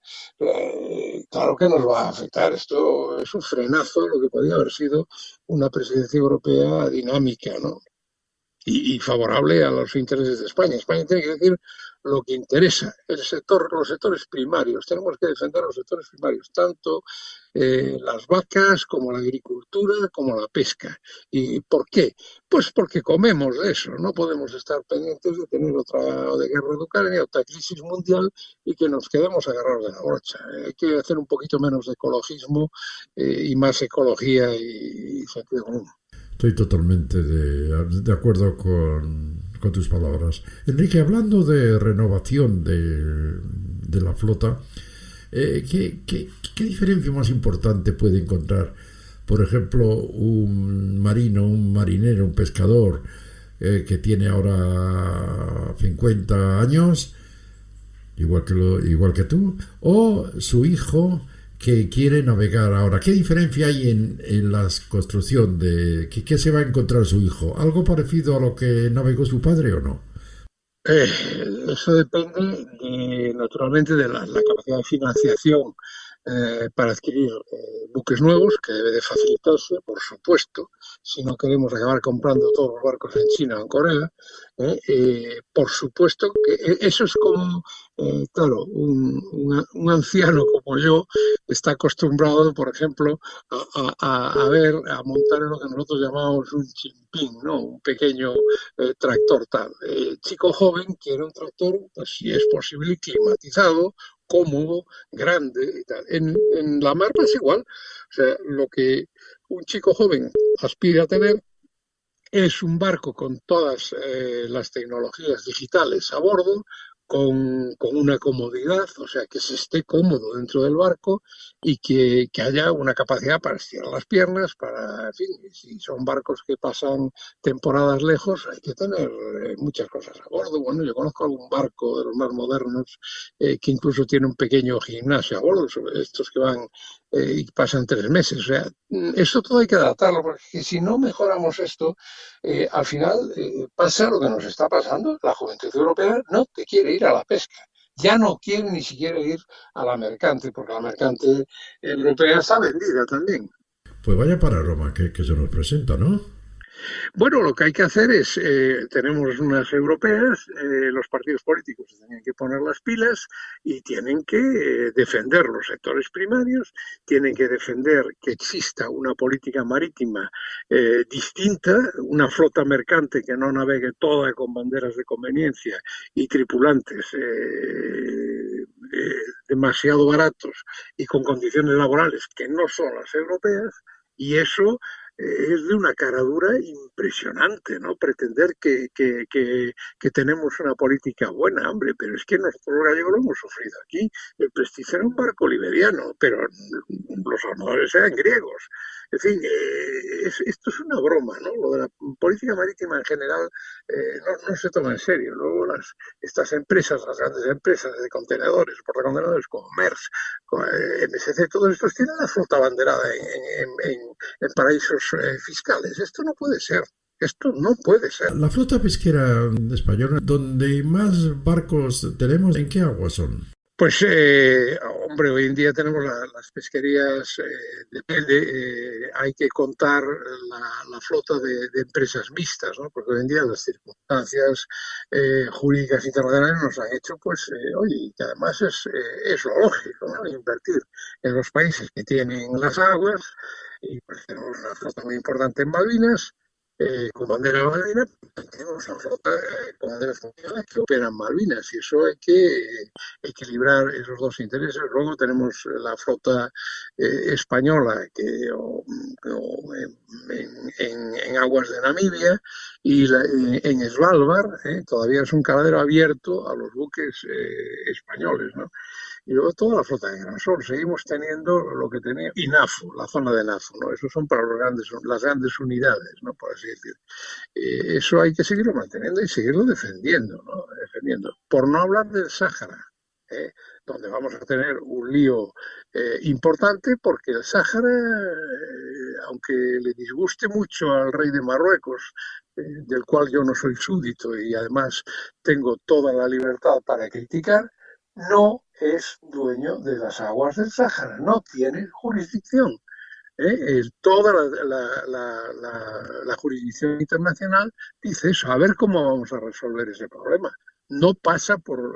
Claro que nos va a afectar. Esto es un frenazo a lo que podría haber sido una presidencia europea dinámica, ¿no? Y favorable a los intereses de España. España tiene que decir lo que interesa, los sectores primarios. Tenemos que defender los sectores primarios, tanto las vacas como la agricultura como la pesca. ¿Y por qué? Pues porque comemos de eso. No podemos estar pendientes de tener otra de guerra de Ucrania, otra crisis mundial y que nos quedemos agarrados de la brocha. Hay que hacer un poquito menos de ecologismo y más ecología y sentido común. Estoy totalmente de acuerdo con tus palabras. Enrique, hablando de renovación de la flota, ¿qué diferencia más importante puede encontrar, por ejemplo, un marinero, un pescador que tiene ahora 50 años, igual que tú, o su hijo que quiere navegar ahora? ¿Qué diferencia hay en la construcción qué se va a encontrar su hijo? ¿Algo parecido a lo que navegó su padre o no? Eso depende, naturalmente, de la capacidad de financiación para adquirir buques nuevos, que debe de facilitarse, por supuesto, si no queremos acabar comprando todos los barcos en China o en Corea. Por supuesto que eso es como, claro, un anciano como yo está acostumbrado, por ejemplo, a montar en lo que nosotros llamamos un chimpín, ¿no? Un pequeño tractor tal. Chico joven quiere un tractor, pues si es posible, climatizado, cómodo, grande y tal. En la mar es igual. O sea, lo que un chico joven aspira a tener es un barco con todas las tecnologías digitales a bordo, con una comodidad, o sea, que se esté cómodo dentro del barco y que haya una capacidad para estirar las piernas, en fin, si son barcos que pasan temporadas lejos, hay que tener muchas cosas a bordo. Bueno, yo conozco algún barco de los más modernos que incluso tiene un pequeño gimnasio a bordo, sobre estos que van y pasan 3 meses. O sea, esto todo hay que adaptarlo, porque si no mejoramos esto, al final pasa lo que nos está pasando. La juventud europea no te quiere ir a la pesca, ya no quiere ni siquiera ir a la mercante, porque la mercante europea está vendida también. Pues vaya para Roma que se nos presenta, ¿no? Bueno, lo que hay que hacer es, tenemos unas europeas, los partidos políticos tienen que poner las pilas y tienen que defender los sectores primarios, tienen que defender que exista una política marítima distinta, una flota mercante que no navegue toda con banderas de conveniencia y tripulantes demasiado baratos y con condiciones laborales que no son las europeas, y eso es de una caradura impresionante, ¿no? Pretender que tenemos una política buena, hombre, pero es que nosotros los gallegos lo hemos sufrido aquí. El Prestige era un barco liberiano, pero los armadores eran griegos. En fin, esto es una broma, ¿no? Lo de la política marítima en general no se toma en serio. Luego estas empresas, las grandes empresas de contenedores, portacontenedores como Maersk, MSC, todos estos tienen la flota abanderada en paraísos fiscales. Esto no puede ser. Esto no puede ser. La flota pesquera española, donde más barcos tenemos, ¿en qué aguas son? Pues, hombre, hoy en día tenemos las pesquerías, depende, hay que contar la flota de empresas mixtas, ¿no? Porque hoy en día las circunstancias jurídicas internacionales nos han hecho, pues, oye, que además es lo lógico, ¿no? Invertir en los países que tienen las aguas, y pues tenemos una flota muy importante en Malvinas, con bandera marina, tenemos una flota con bandera española que opera en Malvinas, y eso hay que equilibrar esos dos intereses. Luego tenemos la flota española en aguas de Namibia y en Svalbard, todavía es un caladero abierto a los buques españoles, ¿no? Y luego toda la flota de Gran Sol. Seguimos teniendo lo que tenía INAFO, la zona de NAFO, ¿no? Esos son para las grandes unidades, ¿no? Por así decir. Eso hay que seguirlo manteniendo y seguirlo defendiendo, ¿no? Defendiendo. Por no hablar del Sáhara, donde vamos a tener un lío importante, porque el Sáhara, aunque le disguste mucho al rey de Marruecos, del cual yo no soy súbdito y además tengo toda la libertad para criticar, no es dueño de las aguas del Sáhara, no tiene jurisdicción. Toda la jurisdicción internacional dice eso. A ver cómo vamos a resolver ese problema. No pasa por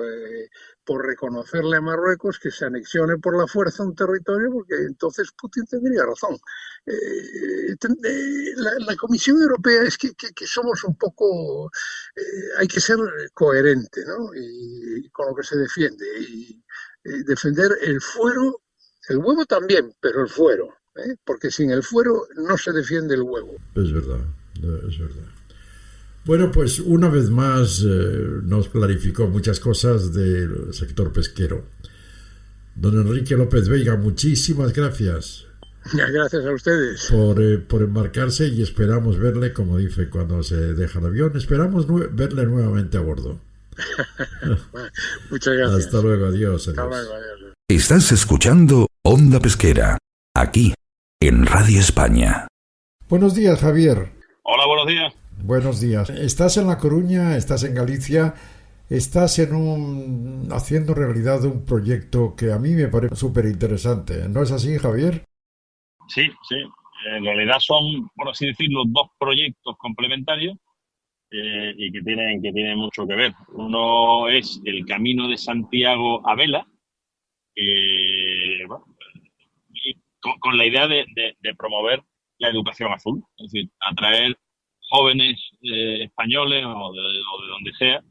reconocerle a Marruecos que se anexione por la fuerza un territorio, porque entonces Putin tendría razón. La Comisión Europea es que somos un poco... hay que ser coherente, ¿no? Y con lo que se defiende. Y defender el fuero, el huevo también, pero el fuero. Porque sin el fuero no se defiende el huevo. Es verdad, es verdad. Bueno, pues una vez más nos clarificó muchas cosas del sector pesquero. Don Enrique López Veiga, muchísimas gracias. Gracias a ustedes. Por embarcarse, y esperamos verle, como dice, cuando se deja el avión, esperamos verle nuevamente a bordo. Muchas gracias. Hasta luego, adiós. Hasta luego, adiós. Estás escuchando Onda Pesquera, aquí, en Radio España. Buenos días, Javier. Hola, buenos días. Buenos días. Estás en La Coruña, estás en Galicia, estás haciendo realidad un proyecto que a mí me parece súper interesante. ¿No es así, Javier? Sí. En realidad son, por así decirlo, dos proyectos complementarios y que tienen mucho que ver. Uno es el Camino de Santiago a vela, y con la idea de promover la educación azul, es decir, atraer jóvenes españoles o de donde sea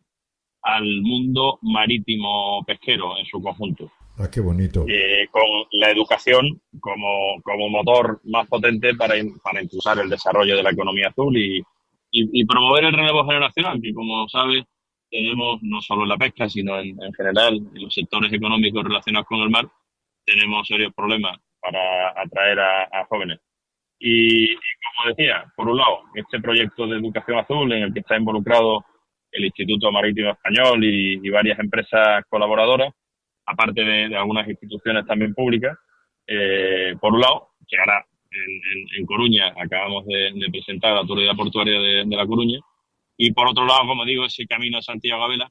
al mundo marítimo pesquero en su conjunto. Ah, qué bonito. Con la educación como motor más potente para impulsar el desarrollo de la economía azul y promover el relevo generacional, que como sabes tenemos no solo en la pesca, sino en general en los sectores económicos relacionados con el mar, tenemos serios problemas para atraer a jóvenes. Y como decía, por un lado, este proyecto de educación azul en el que está involucrado el Instituto Marítimo Español y varias empresas colaboradoras, aparte de algunas instituciones también públicas, por un lado, que ahora en Coruña acabamos de presentar a la Autoridad Portuaria de La Coruña, y por otro lado, como digo, ese Camino de Santiago a vela,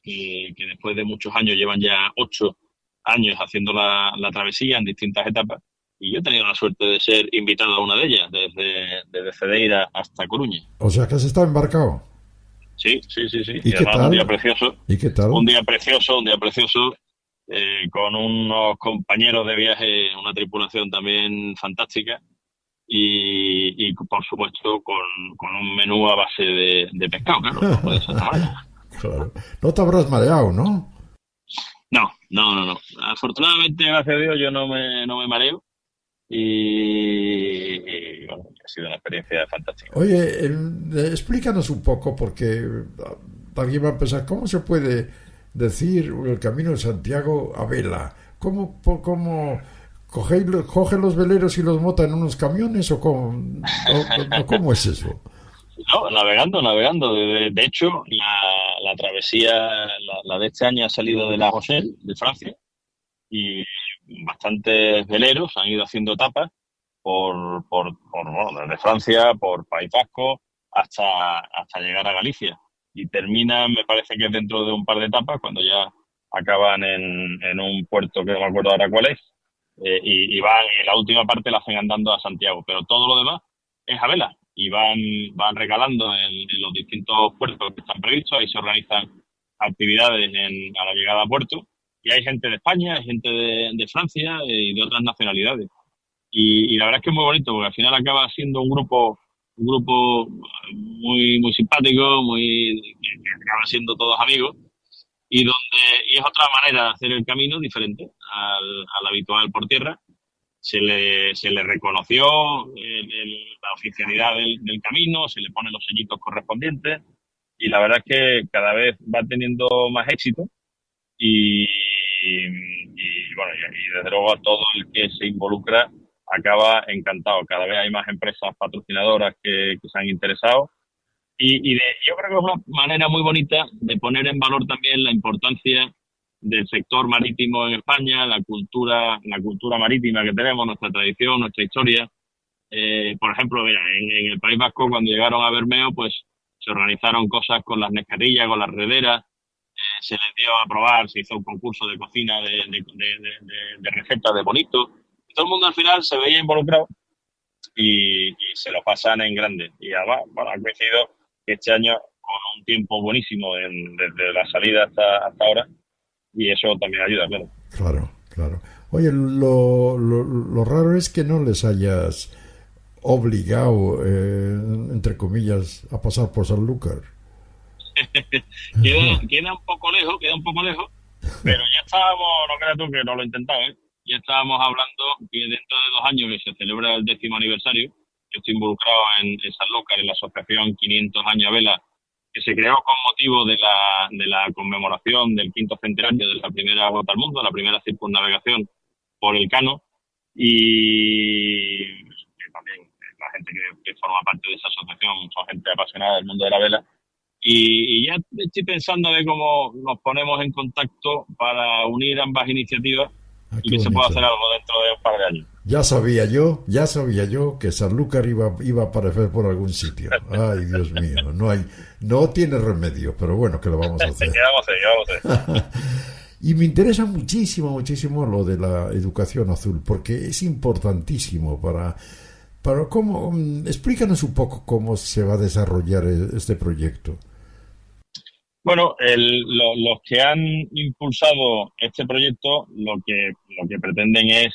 que después de muchos años, llevan ya 8 años haciendo la travesía en distintas etapas, y yo he tenido la suerte de ser invitado a una de ellas, desde Cedeira hasta Coruña. O sea que has estado embarcado. Sí. ¿Y qué tal? Un día precioso. ¿Y qué tal? Un día precioso, con unos compañeros de viaje, una tripulación también fantástica y por supuesto con un menú a base de pescado, claro, no puede ser de otra manera. Claro. No te habrás mareado, ¿no? No. Afortunadamente, gracias a Dios, yo no me mareo. Y bueno, ha sido una experiencia fantástica. Oye, explícanos un poco, porque alguien va a pensar, ¿cómo se puede decir el Camino de Santiago a vela? ¿Cómo cogen los veleros y los montan en unos camiones o cómo es eso? No, navegando. De hecho, la travesía, la de este año ha salido de La Rochelle, de Francia, y bastantes veleros han ido haciendo etapas por desde Francia, por País Vasco, hasta llegar a Galicia. Y terminan, me parece que dentro de un par de etapas, cuando ya acaban en un puerto que no me acuerdo ahora cuál es, y van, en la última parte la hacen andando a Santiago. Pero todo lo demás es a vela, y van recalando en los distintos puertos que están previstos. Ahí se organizan actividades a la llegada a puerto. Y hay gente de España, hay gente de Francia y de otras nacionalidades. Y la verdad es que es muy bonito, porque al final acaba siendo un grupo muy, muy simpático, que acaba siendo todos amigos, y es otra manera de hacer el camino diferente al habitual por tierra. Se le reconoció la oficialidad del camino, se le ponen los sellitos correspondientes, y la verdad es que cada vez va teniendo más éxito. Y desde luego a todo el que se involucra acaba encantado. Cada vez hay más empresas patrocinadoras que se han interesado yo creo que es una manera muy bonita de poner en valor también la importancia del sector marítimo en España, la cultura marítima que tenemos, nuestra tradición, nuestra historia. Por ejemplo, mira, en el País Vasco, cuando llegaron a Bermeo, pues se organizaron cosas con las nescarillas, con las rederas. Se les dio a probar, se hizo un concurso de cocina de recetas de bonito. Y todo el mundo al final se veía involucrado y se lo pasan en grande. Y además, bueno, ha coincidido este año con un tiempo buenísimo desde la salida hasta ahora, y eso también ayuda, claro. Claro. Oye, lo raro es que no les hayas obligado, entre comillas, a pasar por Sanlúcar. queda un poco lejos, pero ya estábamos, no creas tú que no lo intentaba, ya estábamos hablando que dentro de 2 años que se celebra el 10º aniversario, yo estoy involucrado en Sanlúcar, en la asociación 500 años a vela, que se creó con motivo de la conmemoración del 5º centenario de la primera Vuelta al Mundo, la primera circunnavegación por el Cano, y también la gente que forma parte de esa asociación son gente apasionada del mundo de la vela. Y ya estoy pensando de cómo nos ponemos en contacto para unir ambas iniciativas y que se pueda hacer algo dentro de un par de años. Ya sabía yo que Sanlúcar iba a aparecer por algún sitio. Ay, Dios mío, no tiene remedio, pero bueno, que lo vamos a hacer. Quedamos ahí. Y me interesa muchísimo lo de la educación azul, porque es importantísimo para cómo. Explícanos un poco cómo se va a desarrollar este proyecto. Bueno, los que han impulsado este proyecto lo que pretenden es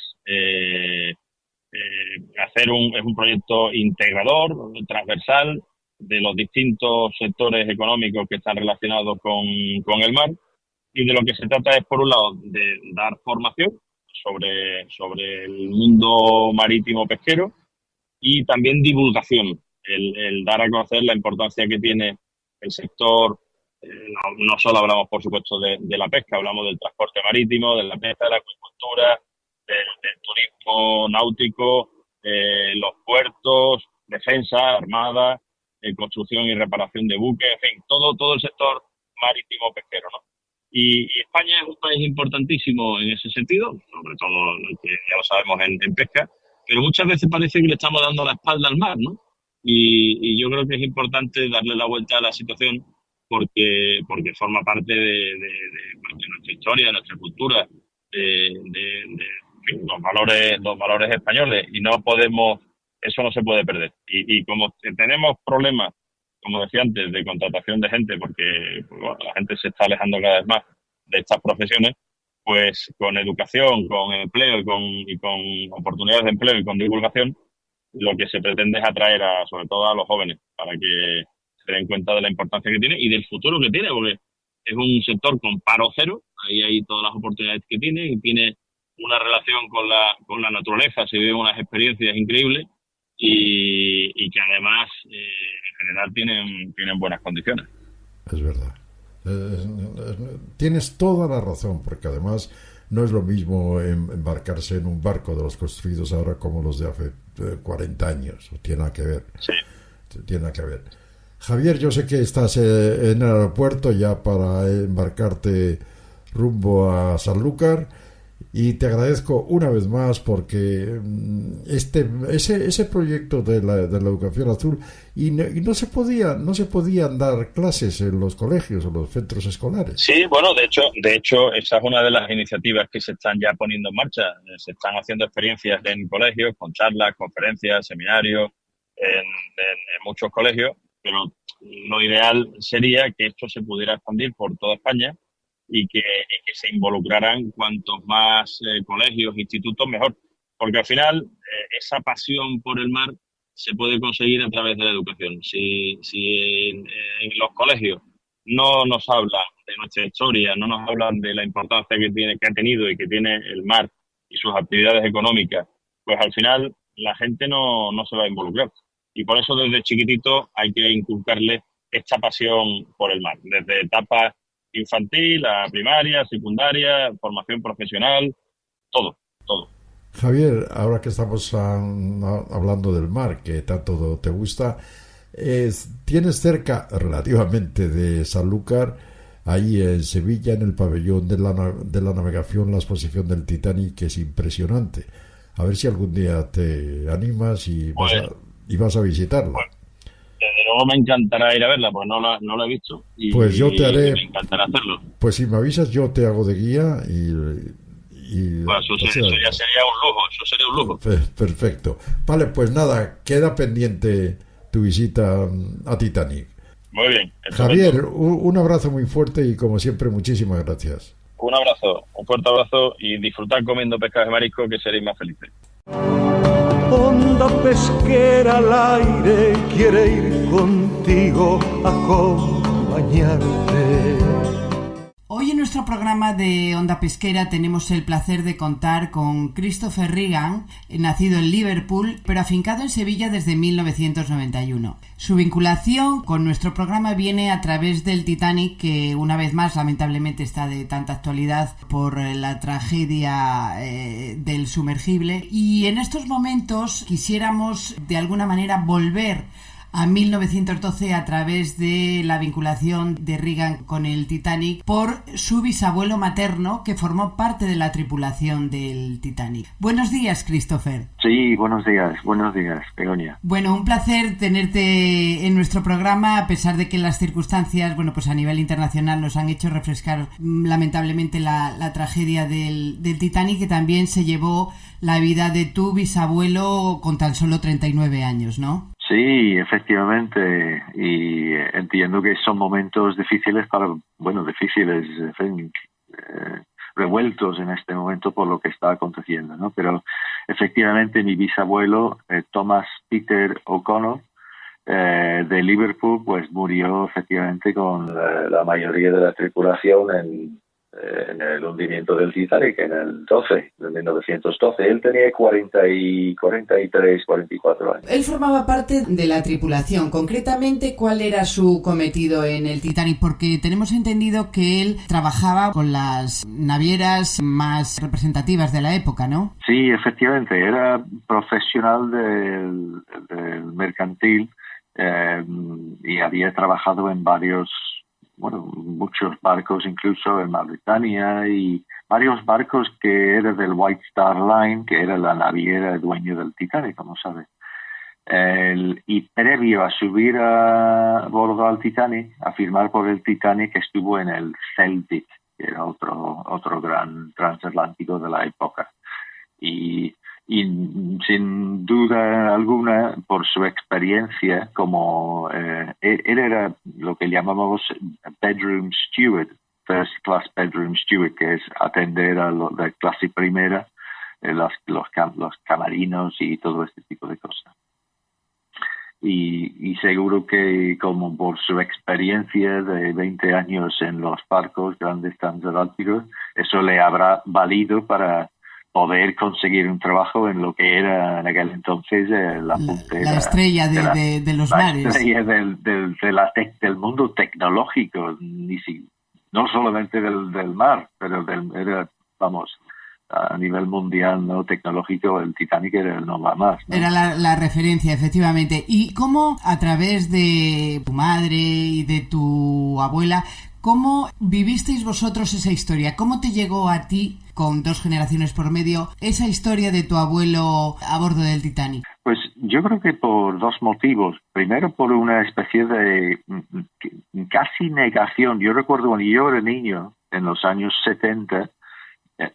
hacer un proyecto integrador, transversal, de los distintos sectores económicos que están relacionados con el mar, y de lo que se trata es, por un lado, de dar formación sobre el mundo marítimo pesquero y también divulgación, el dar a conocer la importancia que tiene el sector. No solo hablamos, por supuesto, de la pesca, hablamos del transporte marítimo, de la pesca, de la acuicultura, del turismo náutico, los puertos, defensa, armada, construcción y reparación de buques, en fin, todo el sector marítimo pesquero, ¿no? Y España es un país importantísimo en ese sentido, sobre todo, que ya lo sabemos, en pesca, pero muchas veces parece que le estamos dando la espalda al mar, ¿no? Y yo creo que es importante darle la vuelta a la situación porque forma parte de nuestra historia, de nuestra cultura, de los valores españoles, y eso no se puede perder. Y como tenemos problemas, como decía antes, de contratación de gente, porque la gente se está alejando cada vez más de estas profesiones, pues con educación, con empleo y con oportunidades de empleo y con divulgación, lo que se pretende es atraer sobre todo a los jóvenes, para que se den cuenta de la importancia que tiene y del futuro que tiene, porque es un sector con paro cero, ahí hay todas las oportunidades que tiene, y tiene una relación con la naturaleza, se viven unas experiencias increíbles y que además en general tienen buenas condiciones. Es verdad. Tienes toda la razón, porque además no es lo mismo embarcarse en un barco de los construidos ahora como los de hace 40 años. Tiene nada que ver. Sí. Tiene nada que ver. Javier, yo sé que estás en el aeropuerto ya para embarcarte rumbo a Sanlúcar, y te agradezco una vez más porque ese proyecto de la educación azul y no se podían dar clases en los colegios o los centros escolares. Sí, bueno, de hecho esa es una de las iniciativas que se están ya poniendo en marcha. Se están haciendo experiencias en colegios, con charlas, conferencias, seminarios, en muchos colegios, pero lo ideal sería que esto se pudiera expandir por toda España y que se involucraran cuantos más colegios, institutos, mejor. Porque al final esa pasión por el mar se puede conseguir a través de la educación. Si en los colegios no nos hablan de nuestra historia, no nos hablan de la importancia que ha tenido y que tiene el mar y sus actividades económicas, pues al final la gente no se va a involucrar. Y por eso desde chiquitito hay que inculcarle esta pasión por el mar, desde etapas infantil a primaria, secundaria, formación profesional, todo. Javier, ahora que estamos hablando del mar, que tanto te gusta, tienes cerca relativamente de Sanlúcar, ahí en Sevilla, en el pabellón de la navegación, la exposición del Titanic, que es impresionante. A ver si algún día te animas y vas a visitarla. Desde luego me encantará ir a verla, porque no la he visto. Pues yo te haré. Me encantará hacerlo. Pues si me avisas, yo te hago de guía Pues eso ya sería un lujo. Perfecto. Vale, pues nada, queda pendiente tu visita a Titanic. Muy bien. Javier, un abrazo muy fuerte y como siempre, muchísimas gracias. Un abrazo, un fuerte abrazo y disfrutar comiendo pescado de marisco, que seréis más felices. Onda pesquera al aire quiere ir contigo a acompañarte. Hoy en nuestro nuestro programa de Onda Pesquera tenemos el placer de contar con Christopher Regan, nacido en Liverpool, pero afincado en Sevilla desde 1991. Su vinculación con nuestro programa viene a través del Titanic, que una vez más lamentablemente está de tanta actualidad por la tragedia del sumergible. Y en estos momentos quisiéramos de alguna manera volver a 1912 a través de la vinculación de Regan con el Titanic por su bisabuelo materno, que formó parte de la tripulación del Titanic. Buenos días, Christopher. Sí, buenos días, Begoña. Bueno, un placer tenerte en nuestro programa, a pesar de que las circunstancias, bueno, pues a nivel internacional nos han hecho refrescar lamentablemente la tragedia del Titanic, que también se llevó la vida de tu bisabuelo con tan solo 39 años, ¿no? Sí, efectivamente, y entiendo que son momentos difíciles en fin, revueltos en este momento por lo que está aconteciendo, ¿no? Pero efectivamente mi bisabuelo, Thomas Peter O'Connor, de Liverpool, pues murió efectivamente con la mayoría de la tripulación en el hundimiento del Titanic en el 1912. Él tenía 43, 44 años. Él formaba parte de la tripulación. Concretamente, ¿cuál era su cometido en el Titanic? Porque tenemos entendido que él trabajaba con las navieras más representativas de la época, ¿no? Sí, efectivamente. Era profesional del mercantil y había trabajado en muchos barcos, incluso en Mauritania, y varios barcos que eran del White Star Line, que era la naviera dueño del Titanic, como sabes. Y previo a subir a bordo al Titanic, a firmar por el Titanic, estuvo en el Celtic, que era otro gran transatlántico de la época. Y sin duda alguna, por su experiencia como él era lo que llamamos bedroom steward, first class bedroom steward, que es atender a lo de clase primera, los camarinos y todo este tipo de cosas. Y seguro que como por su experiencia de 20 años en los barcos grandes transatlánticos, eso le habrá valido para poder conseguir un trabajo en lo que era en aquel entonces la estrella de los mares. La estrella del mundo tecnológico, no solamente del mar, pero a nivel mundial, no tecnológico, el Titanic era no va más, ¿no? Era la referencia, efectivamente. ¿Y cómo, a través de tu madre y de tu abuela, cómo vivisteis vosotros esa historia? ¿Cómo te llegó a ti, con 2 generaciones por medio, esa historia de tu abuelo a bordo del Titanic? Pues yo creo que por 2 motivos. Primero, por una especie de casi negación. Yo recuerdo cuando yo era niño, en los años 70,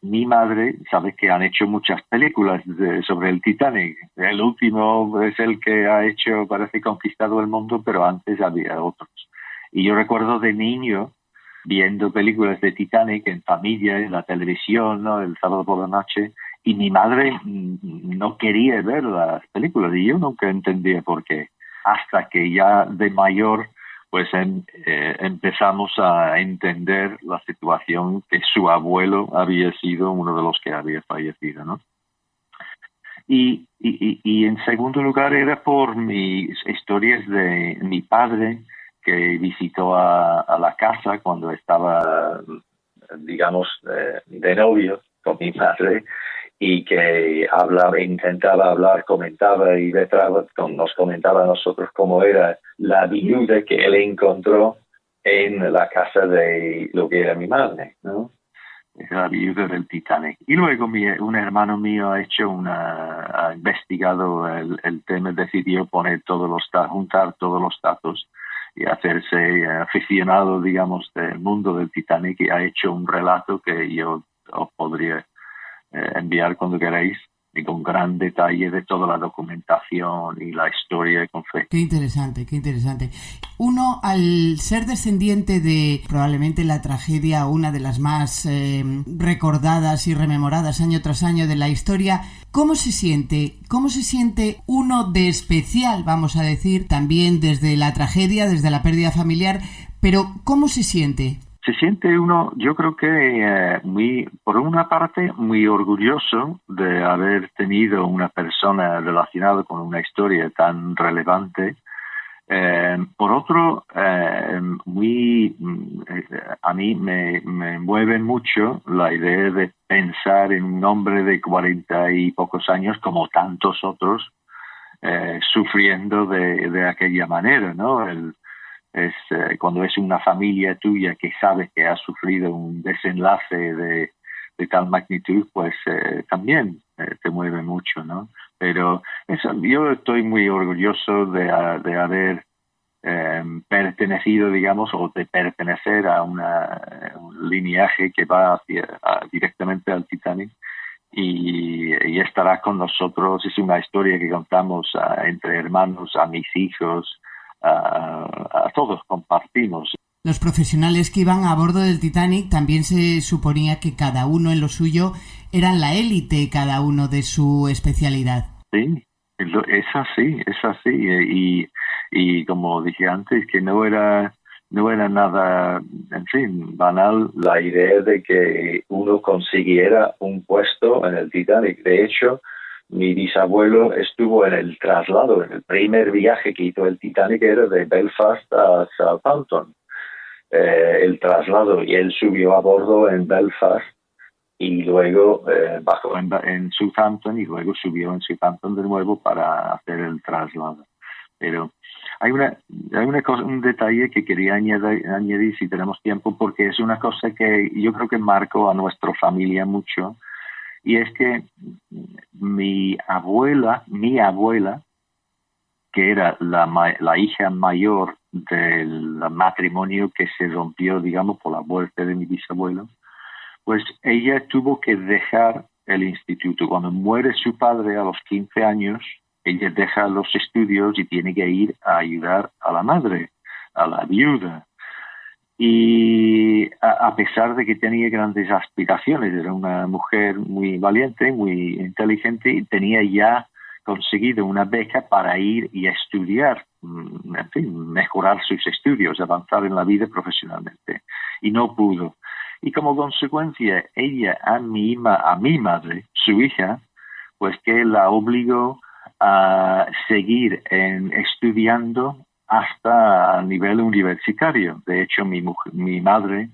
mi madre, sabes que han hecho muchas películas sobre el Titanic. El último es el que ha hecho, parece, conquistado el mundo, pero antes había otros. Y yo recuerdo de niño viendo películas de Titanic en familia, en la televisión, ¿no?, el sábado por la noche, y mi madre no quería ver las películas y yo nunca entendía por qué. Hasta que ya de mayor pues empezamos a entender la situación, que su abuelo había sido uno de los que había fallecido, ¿no? Y en segundo lugar era por mis historias de mi padre, que visitó a la casa cuando estaba, digamos, de novio con mi madre, y que intentaba hablar, comentaba y nos comentaba a nosotros cómo era la viuda que él encontró en la casa de lo que era mi madre, ¿no? La viuda del Titanic. Y luego un hermano mío ha investigado el tema, decidió juntar todos los datos y hacerse aficionado, digamos, del mundo del Titanic, y ha hecho un relato que yo os podría enviar cuando queráis, y con gran detalle de toda la documentación y la historia con fe. Qué interesante, qué interesante. Uno, al ser descendiente de probablemente la tragedia, una de las más recordadas y rememoradas año tras año de la historia, ¿cómo se siente? ¿Cómo se siente uno de especial, vamos a decir, también desde la tragedia, desde la pérdida familiar, pero cómo se siente? se siente uno, yo creo que por una parte, muy orgulloso de haber tenido una persona relacionada con una historia tan relevante. Por otro, a mí me mueve mucho la idea de pensar en un hombre de 40 y pocos años, como tantos otros, sufriendo de aquella manera, ¿no? Cuando es una familia tuya que sabe que ha sufrido un desenlace de tal magnitud, pues también te mueve mucho, ¿no? Pero yo estoy muy orgulloso de haber pertenecido, digamos, o de pertenecer a un lineaje que va directamente al Titanic y estará con nosotros. Es una historia que contamos entre hermanos, a mis hijos, a todos compartimos. Los profesionales que iban a bordo del Titanic también se suponía que cada uno en lo suyo eran la élite, cada uno de su especialidad. Sí, es así. Y como dije antes, que no era nada, en fin, banal la idea de que uno consiguiera un puesto en el Titanic. De hecho, mi bisabuelo estuvo en el traslado, en el primer viaje que hizo el Titanic era de Belfast a Southampton. El traslado, y él subió a bordo en Belfast y luego bajó en Southampton y luego subió en Southampton de nuevo para hacer el traslado. Pero hay una cosa, un detalle que quería añadir si tenemos tiempo, porque es una cosa que yo creo que marcó a nuestra familia mucho, y es que mi abuela, que era la hija mayor del matrimonio que se rompió, digamos, por la muerte de mi bisabuelo, pues ella tuvo que dejar el instituto. Cuando muere su padre a los 15 años, ella deja los estudios y tiene que ir a ayudar a la madre, a la viuda. Y a pesar de que tenía grandes aspiraciones, era una mujer muy valiente, muy inteligente, y tenía ya conseguido una beca para ir y estudiar, en fin, mejorar sus estudios, avanzar en la vida profesionalmente. Y no pudo. Y como consecuencia, ella a mi madre, su hija, pues que la obligó a seguir estudiando hasta a nivel universitario. De hecho, mi madre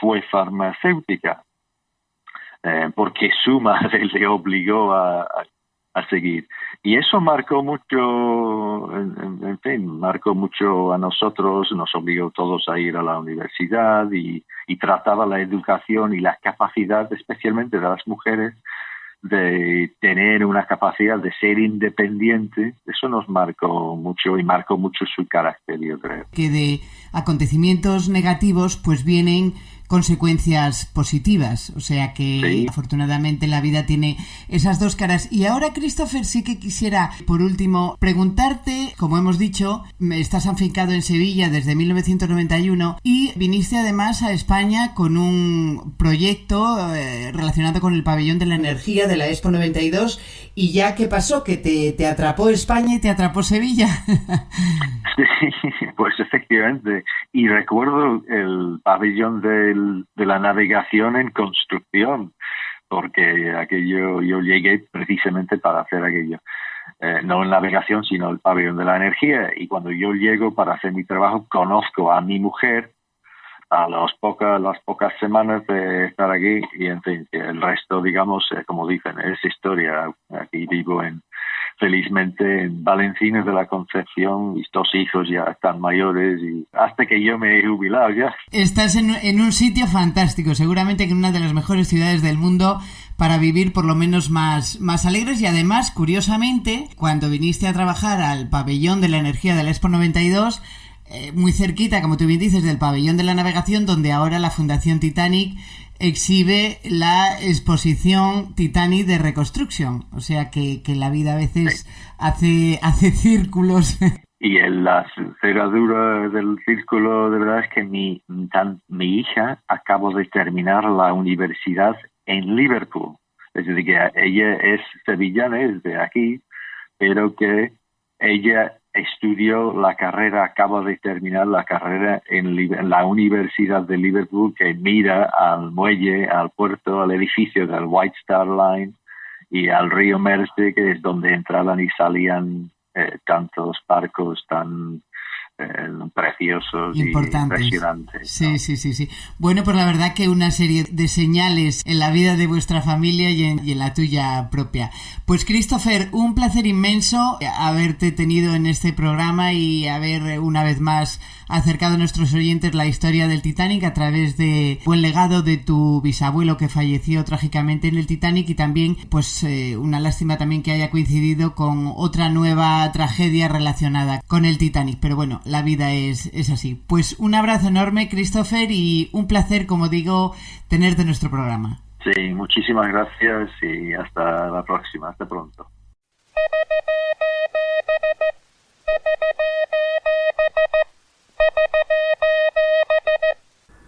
fue farmacéutica porque su madre le obligó a seguir. Y eso marcó mucho, en fin, marcó mucho a nosotros, nos obligó todos a ir a la universidad y trataba la educación y la capacidad, especialmente de las mujeres, de tener una capacidad de ser independiente. Eso nos marcó mucho y marcó mucho su carácter, yo creo. Que de acontecimientos negativos pues vienen consecuencias positivas, o sea que sí, afortunadamente la vida tiene esas dos caras. Y ahora, Christopher, sí que quisiera, por último, preguntarte, como hemos dicho, estás afincado en Sevilla desde 1991 y viniste además a España con un proyecto relacionado con el pabellón de la energía de la Expo 92, y ya, ¿qué pasó? Que te atrapó España y te atrapó Sevilla. Sí, pues efectivamente. Y recuerdo el pabellón de la navegación en construcción, porque aquello yo llegué precisamente para hacer aquello. No en navegación, sino el pabellón de la energía. Y cuando yo llego para hacer mi trabajo, conozco a mi mujer a las pocas semanas de estar aquí, y en fin, el resto, digamos, como dicen, es historia. Aquí vivo felizmente en Valenciennes de la Concepción, mis dos hijos ya están mayores y hasta que yo me he jubilado ya. Estás en un sitio fantástico, seguramente que en una de las mejores ciudades del mundo para vivir por lo menos más alegres. Y además, curiosamente, cuando viniste a trabajar al pabellón de la energía de la Expo 92, muy cerquita, como tú bien dices, del pabellón de la navegación, donde ahora la Fundación Titanic exhibe la exposición Titanic de Reconstruction. O sea que la vida a veces hace círculos. Y la cerradura del círculo, de verdad, es que mi hija acaba de terminar la universidad en Liverpool. Es decir, que ella es sevillana, es de aquí, pero que ella estudió la carrera, acaba de terminar la carrera en la Universidad de Liverpool, que mira al muelle, al puerto, al edificio del White Star Line y al río Mersey, que es donde entraban y salían tantos barcos tan preciosos y impresionantes. Sí, ¿no? Sí. Bueno, pues la verdad que una serie de señales en la vida de vuestra familia y en la tuya propia. Pues Christopher, un placer inmenso haberte tenido en este programa y haber una vez más acercado a nuestros oyentes la historia del Titanic a través de buen legado de tu bisabuelo que falleció trágicamente en el Titanic, y también pues una lástima también que haya coincidido con otra nueva tragedia relacionada con el Titanic, pero bueno, la vida es así. Pues un abrazo enorme, Christopher, y un placer, como digo, tenerte en nuestro programa. Sí, muchísimas gracias y hasta la próxima, hasta pronto.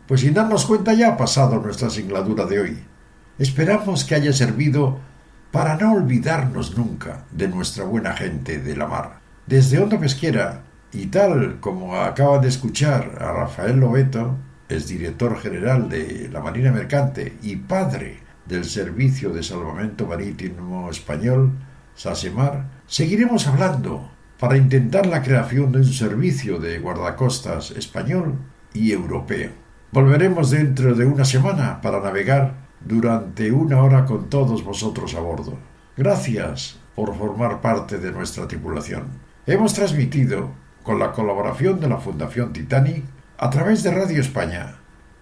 Pues sin darnos cuenta ya ha pasado nuestra singladura de hoy. Esperamos que haya servido para no olvidarnos nunca de nuestra buena gente de la mar. Desde Onda Pesquera, y tal como acaban de escuchar a Rafael Lobeto, exdirector general de la Marina Mercante y padre del Servicio de Salvamento Marítimo Español, SASEMAR, seguiremos hablando para intentar la creación de un servicio de guardacostas español y europeo. Volveremos dentro de una semana para navegar durante 1 hora con todos vosotros a bordo. Gracias por formar parte de nuestra tripulación. Hemos transmitido con la colaboración de la Fundación Titanic a través de Radio España,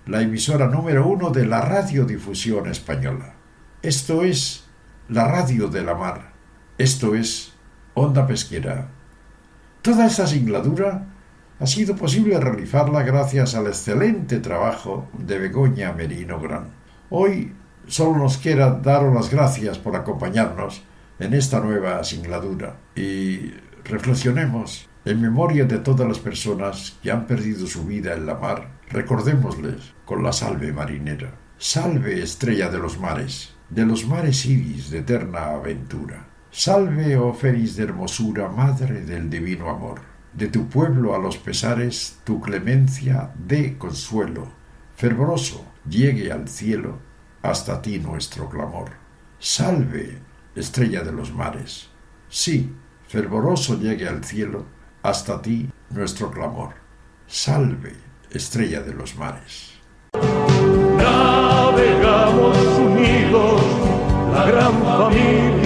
la emisora número 1 de la radiodifusión española. Esto es la radio de la mar. Esto es Onda Pesquera. Toda esta singladura ha sido posible realizarla gracias al excelente trabajo de Begoña Merino Gran. Hoy solo nos queda daros las gracias por acompañarnos en esta nueva singladura y reflexionemos en memoria de todas las personas que han perdido su vida en la mar. Recordémosles con la salve marinera. Salve, estrella de los mares iris de eterna aventura. Salve, oh fénix de hermosura, madre del divino amor. De tu pueblo a los pesares, tu clemencia dé consuelo. Fervoroso llegue al cielo, hasta ti nuestro clamor. Salve, estrella de los mares. Sí, fervoroso llegue al cielo, hasta ti nuestro clamor. Salve, estrella de los mares. Navegamos unidos, la gran familia